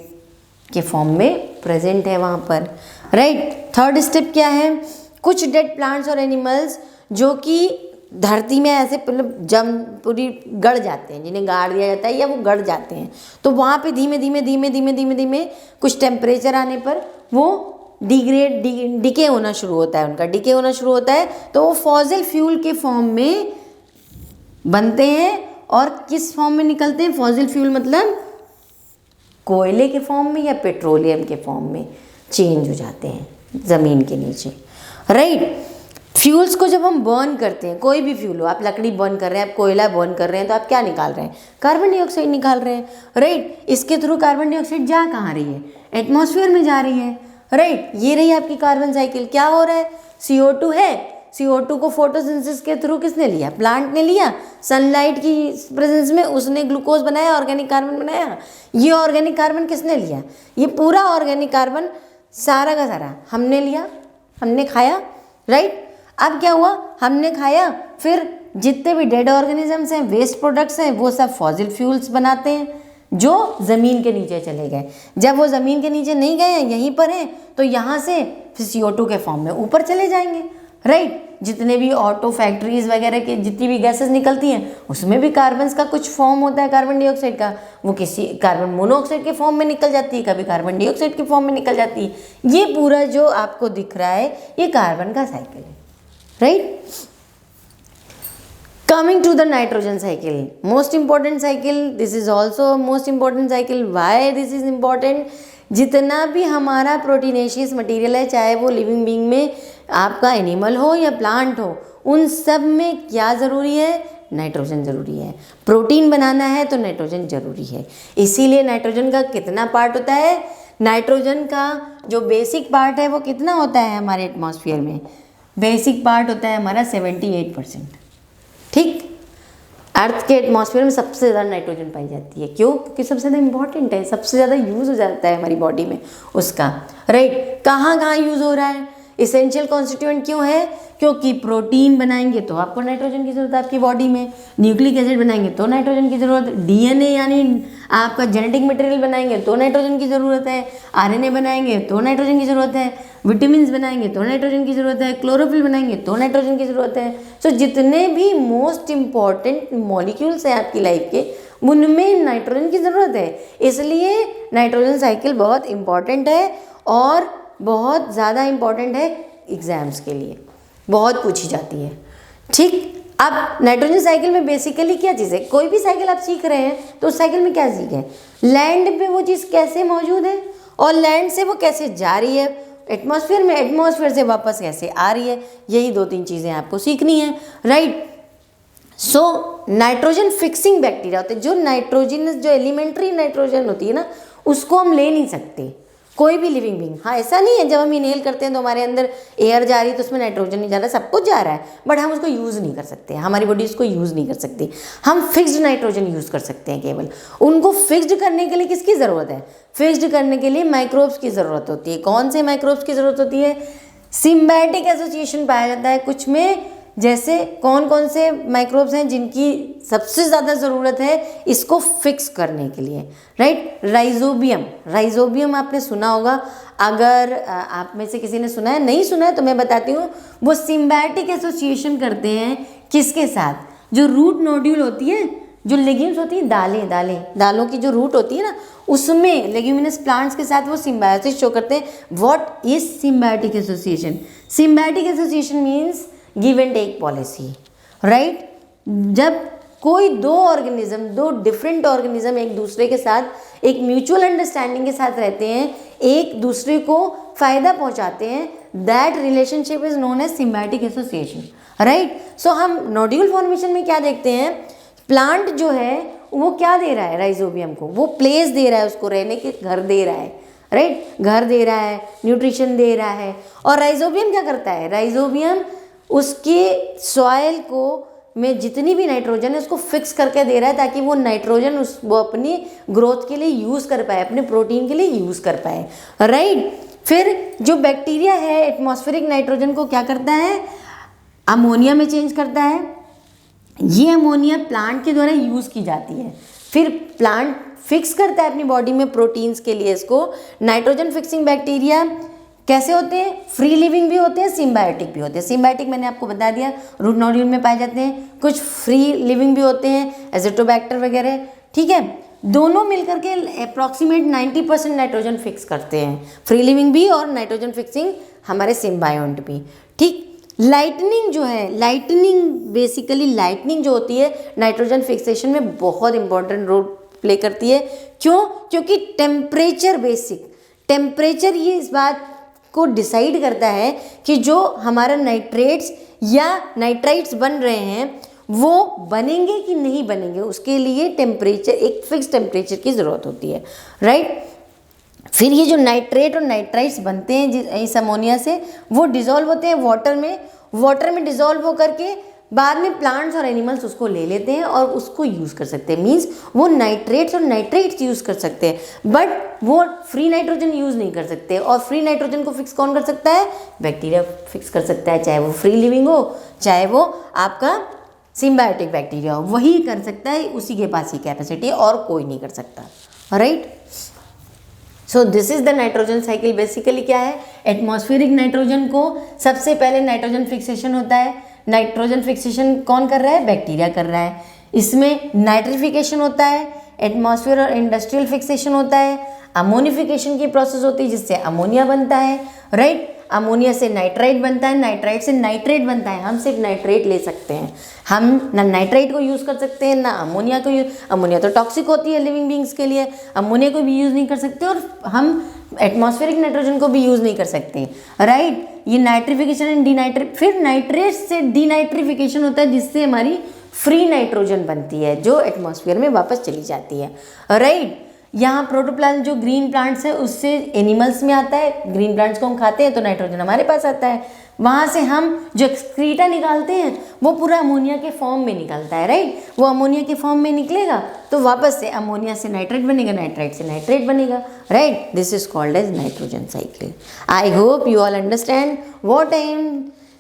के फॉर्म में प्रेजेंट है वहाँ पर, राइट। थर्ड स्टेप क्या है, कुछ डेड प्लांट्स और एनिमल्स जो कि धरती में ऐसे जम पूरी गड़ जाते हैं, जिन्हें गाड़ दिया जाता है या वो गड़ जाते हैं, तो वहाँ पे धीमे धीमे कुछ टेम्परेचर आने पर वो डिके होना शुरू होता है, उनका डिके होना शुरू होता है, तो वो फॉसिल फ्यूल के फॉर्म में बनते हैं। और किस फॉर्म में निकलते हैं, फॉसिल फ्यूल मतलब कोयले के फॉर्म में या पेट्रोलियम के फॉर्म में चेंज हो जाते हैं ज़मीन के नीचे, राइट। फ्यूल्स को जब हम बर्न करते हैं, कोई भी फ्यूल हो, आप लकड़ी बर्न कर रहे हैं, आप कोयला बर्न कर रहे हैं, तो आप क्या निकाल रहे हैं? कार्बन डाइऑक्साइड निकाल रहे हैं, राइट। इसके थ्रू कार्बन डाइऑक्साइड जा कहाँ रही है? एटमॉस्फेयर में जा रही है, राइट। ये रही आपकी कार्बन साइकिल। क्या हो रहा है? CO2 है, CO2 को फोटोसिंथेसिस के थ्रू किसने लिया? प्लांट ने लिया। सनलाइट की प्रेजेंस में उसने ग्लूकोज बनाया, ऑर्गेनिक कार्बन बनाया। ये ऑर्गेनिक कार्बन किसने लिया? ये पूरा ऑर्गेनिक कार्बन सारा का सारा हमने लिया, हमने खाया, राइट। अब क्या हुआ? हमने खाया, फिर जितने भी डेड ऑर्गेनिजम्स हैं, वेस्ट प्रोडक्ट्स हैं, वो सब फॉसिल फ्यूल्स बनाते हैं जो ज़मीन के नीचे चले गए। जब वो ज़मीन के नीचे नहीं गए हैं, यहीं पर हैं, तो यहाँ से फिर CO2 के फॉर्म में ऊपर चले जाएंगे, राइट। जितने भी ऑटो फैक्ट्रीज वगैरह के जितनी भी गैसेस निकलती हैं, उसमें भी कार्बन का कुछ फॉर्म होता है कार्बन डाइऑक्साइड का, वो किसी कार्बन मोनोऑक्साइड के फॉर्म में निकल जाती है, कभी कार्बन डाइऑक्साइड के फॉर्म में निकल जाती है। ये पूरा जो आपको दिख रहा है, ये कार्बन का साइकिल है, right. Coming to the nitrogen cycle, most important cycle. This is also a most important cycle. Why this is important? जितना भी हमारा प्रोटीनेशियस मटेरियल है, चाहे वो लिविंग बीइंग में आपका एनिमल हो या प्लांट हो, उन सब में क्या ज़रूरी है? नाइट्रोजन ज़रूरी है। प्रोटीन बनाना है तो नाइट्रोजन ज़रूरी है। इसीलिए नाइट्रोजन का कितना पार्ट होता है? नाइट्रोजन का जो बेसिक पार्ट है वो कितना होता है हमारे एटमॉस्फेयर में? बेसिक पार्ट होता है हमारा 78%, ठीक। अर्थ के एटमॉस्फेयर में सबसे ज़्यादा नाइट्रोजन पाई जाती है। क्यों? क्योंकि सबसे ज़्यादा इंपॉर्टेंट है, सबसे ज़्यादा यूज़ हो जाता है हमारी बॉडी में उसका, राइट। कहाँ कहाँ यूज़ हो रहा है? इसेंशियल कॉन्स्टिट्यूएंट क्यों है? क्योंकि प्रोटीन बनाएंगे तो आपको नाइट्रोजन की ज़रूरत है आपकी बॉडी में, न्यूक्लिक एसिड बनाएंगे तो नाइट्रोजन की ज़रूरत है, DNA यानी आपका जेनेटिक मटेरियल बनाएंगे तो नाइट्रोजन की ज़रूरत है, RNA बनाएंगे तो नाइट्रोजन की ज़रूरत है, विटामिन्स बनाएंगे तो नाइट्रोजन की ज़रूरत है, क्लोरोफिल बनाएंगे तो नाइट्रोजन की ज़रूरत है। सो जितने भी मोस्ट इम्पॉर्टेंट मॉलिक्यूल्स हैं आपकी लाइफ के, उनमें नाइट्रोजन की ज़रूरत है। इसलिए नाइट्रोजन साइकिल बहुत इम्पॉर्टेंट है और बहुत ज़्यादा इम्पॉर्टेंट है एग्ज़ाम्स के लिए, बहुत पूछी जाती है, ठीक। अब नाइट्रोजन साइकिल में बेसिकली क्या चीज़ है? कोई भी साइकिल आप सीख रहे हैं तो उस साइकिल में क्या सीखें? लैंड पे वो चीज़ कैसे मौजूद है और लैंड से वो कैसे जा रही है एटमॉस्फेयर में, एटमॉस्फेयर से वापस कैसे आ रही है। यही 2-3 चीज़ें आपको सीखनी है, right. So nitrogen fixing bacteria होते हैं। जो नाइट्रोजन, जो एलिमेंट्री नाइट्रोजन होती है ना, उसको हम ले नहीं सकते कोई भी लिविंग बीइंग। हाँ, ऐसा नहीं है जब हम इनहेल करते हैं तो हमारे अंदर एयर जा रही है तो उसमें नाइट्रोजन नहीं जा रहा, सब कुछ जा रहा है, बट हम उसको यूज़ नहीं कर सकते, हमारी बॉडी उसको यूज़ नहीं कर सकती। हम फिक्स्ड नाइट्रोजन यूज़ कर सकते हैं केवल। उनको फिक्स्ड करने के लिए किसकी ज़रूरत है? फिक्स्ड करने के लिए माइक्रोब्स की ज़रूरत होती है। कौन से माइक्रोब्स की ज़रूरत होती है? सिम्बायोटिक एसोसिएशन पाया जाता है कुछ में। जैसे कौन कौन से माइक्रोब्स हैं जिनकी सबसे ज़्यादा ज़रूरत है इसको फिक्स करने के लिए, राइट। राइजोबियम, राइजोबियम आपने सुना होगा। अगर आप में से किसी ने सुना है, नहीं सुना है तो मैं बताती हूँ। वो सिम्बायोटिक एसोसिएशन करते हैं किसके साथ? जो रूट नोड्यूल होती है, जो लेग्यूम्स होती है, दालों की जो रूट होती है ना, उसमें लेग्यूमिनस प्लांट्स के साथ वो सिम्बायोसिस शो करते हैं। What is symbiotic association? Symbiotic association means give and take policy, right. जब कोई दो डिफरेंट ऑर्गेनिज्म एक दूसरे के साथ एक म्यूचुअल अंडरस्टैंडिंग के साथ रहते हैं, एक दूसरे को फायदा पहुंचाते हैं, that relationship is known as symbiotic association, right. So हम नोड्यूल फॉर्मेशन में क्या देखते हैं? प्लांट जो है वो क्या दे रहा है राइजोबियम को? वो प्लेस दे रहा है, उसको रहने के घर दे रहा है, राइट। घर दे रहा है, न्यूट्रिशन दे रहा है। और राइजोबियम क्या करता है? राइजोबियम उसके सॉइल को में जितनी भी नाइट्रोजन है उसको फिक्स करके दे रहा है ताकि वो नाइट्रोजन वो अपनी ग्रोथ के लिए यूज़ कर पाए, अपने प्रोटीन के लिए यूज़ कर पाए, राइट। फिर जो बैक्टीरिया है एटमॉस्फेरिक नाइट्रोजन को क्या करता है? अमोनिया में चेंज करता है। ये अमोनिया प्लांट के द्वारा यूज़ की जाती है। फिर प्लांट फिक्स करता है अपनी बॉडी में प्रोटीन्स के लिए इसको। नाइट्रोजन फिक्सिंग बैक्टीरिया कैसे होते हैं? फ्री लिविंग भी होते हैं, सिम्बायोटिक भी होते हैं। सिम्बायोटिक मैंने आपको बता दिया, रूट नोड्यूल में पाए जाते हैं। कुछ फ्री लिविंग भी होते हैं, एजिटोबैक्टर वगैरह, ठीक है। दोनों मिलकर के अप्रॉक्सीमेट 90% नाइट्रोजन फिक्स करते हैं, फ्री लिविंग भी और नाइट्रोजन फिक्सिंग हमारे सिम्बायोंट भी, ठीक। लाइटनिंग जो है, लाइटनिंग बेसिकली लाइटनिंग जो होती है नाइट्रोजन फिक्सेशन में बहुत इंपॉर्टेंट रोल प्ले करती है। क्यों? क्योंकि टेम्परेचर बेसिक, टेम्परेचर ये इस बात को डिसाइड करता है कि जो हमारा नाइट्रेट्स या नाइट्राइट्स बन रहे हैं वो बनेंगे कि नहीं बनेंगे, उसके लिए टेम्परेचर, एक फिक्स टेम्परेचर की ज़रूरत होती है, राइट। फिर ये जो नाइट्रेट और नाइट्राइट्स बनते हैं इस अमोनिया से, वो डिज़ोल्व होते हैं वाटर में डिज़ोल्व होकर के बाद में प्लांट्स और एनिमल्स उसको ले लेते हैं और उसको यूज़ कर सकते हैं। मींस वो नाइट्रेट्स और नाइट्रेट्स यूज़ कर सकते हैं, बट वो फ्री नाइट्रोजन यूज़ नहीं कर सकते। और फ्री नाइट्रोजन को फिक्स कौन कर सकता है? बैक्टीरिया फिक्स कर सकता है, चाहे वो फ्री लिविंग हो, चाहे वो आपका सिम्बायोटिक बैक्टीरिया हो, वही कर सकता है, उसी के पास ही कैपेसिटी है और कोई नहीं कर सकता, right. So this is the nitrogen cycle. Basically क्या है? एटमॉस्फेरिक नाइट्रोजन को सबसे पहले नाइट्रोजन फिक्सेशन होता है। नाइट्रोजन फिक्सेशन कौन कर रहा है? बैक्टीरिया कर रहा है। इसमें नाइट्रिफिकेशन होता है, एटमॉस्फेयर और इंडस्ट्रियल फिक्सेशन होता है, अमोनिफिकेशन की प्रोसेस होती है जिससे अमोनिया बनता है, राइट। अमोनिया से नाइट्राइट बनता है, नाइट्राइट से नाइट्रेट बनता है। हम सिर्फ नाइट्रेट ले सकते हैं, हम ना नाइट्राइट को यूज़ कर सकते हैं ना अमोनिया को अमोनिया तो टॉक्सिक होती है लिविंग बींग्स के लिए, अमोनिया को भी यूज़ नहीं कर सकते और हम एटमॉस्फेरिक नाइट्रोजन को भी यूज़ नहीं कर सकते, राइट। ये नाइट्रिफिकेशन एंड डीनाइट्रेट, फिर नाइट्रेट से डीनाइट्रिफिकेशन होता है जिससे हमारी फ्री नाइट्रोजन बनती है जो एटमॉस्फेयर में वापस चली जाती है, राइट। यहाँ प्रोटोप्लाज्म जो ग्रीन प्लांट्स है उससे एनिमल्स में आता है, ग्रीन प्लांट्स को हम खाते हैं तो नाइट्रोजन हमारे पास आता है। वहाँ से हम जो एक्सक्रीटा निकालते हैं वो पूरा अमोनिया के फॉर्म में निकलता है, राइट। वो अमोनिया के फॉर्म में निकलेगा तो वापस से अमोनिया से नाइट्रेट बनेगा, नाइट्राइट से नाइट्रेट बनेगा, right. This is called as nitrogen cycle. I hope you all understand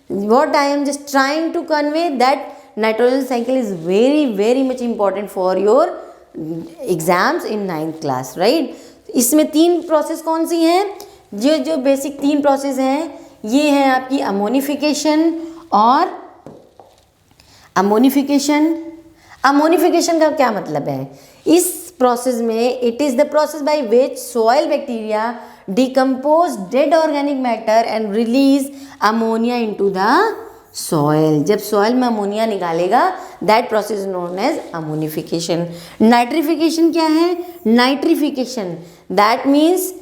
what I am just trying to convey, that nitrogen cycle is very much important for your exams in 9th class, right. इसमें 3 process कौन सी हैं? जो basic 3 process हैं ये है आपकी ammonification और ammonification का क्या मतलब है? इस प्रोसेस में it is the process by which soil bacteria decompose dead organic matter and release ammonia into the soil. जब सॉइल में अमोनिया निकालेगा that process is known as ammonification. Nitrification क्या है? Nitrification that means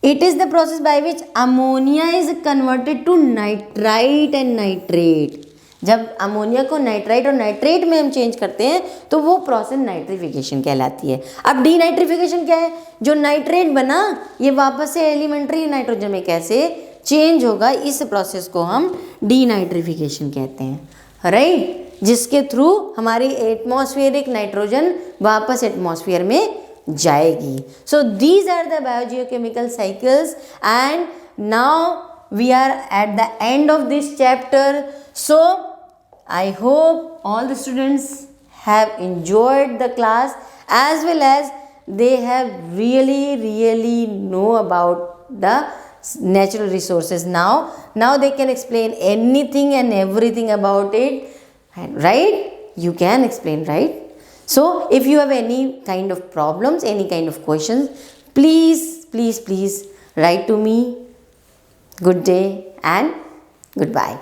it is the process by which ammonia is converted to nitrite and nitrate. जब ammonia को nitrite और nitrate में हम चेंज करते हैं तो वो प्रोसेस नाइट्रिफिकेशन कहलाती है। अब डीनाइट्रिफिकेशन क्या है? जो नाइट्रेट बना ये वापस से एलिमेंट्री नाइट्रोजन में कैसे चेंज होगा, इस प्रोसेस को हम डीनाइट्रिफिकेशन कहते हैं, राइट। जिसके थ्रू हमारी एटमॉस्फेरिक नाइट्रोजन वापस एटमॉस्फेयर में जाएगी। So these are the biogeochemical cycles and now we are at the end of this chapter. So I hope all the students have enjoyed the class as well as they have really know about the natural resources. Now they can explain anything and everything about it, right? You can explain, right? So if you have any kind of problems, any kind of questions, please write to me. Good day and goodbye.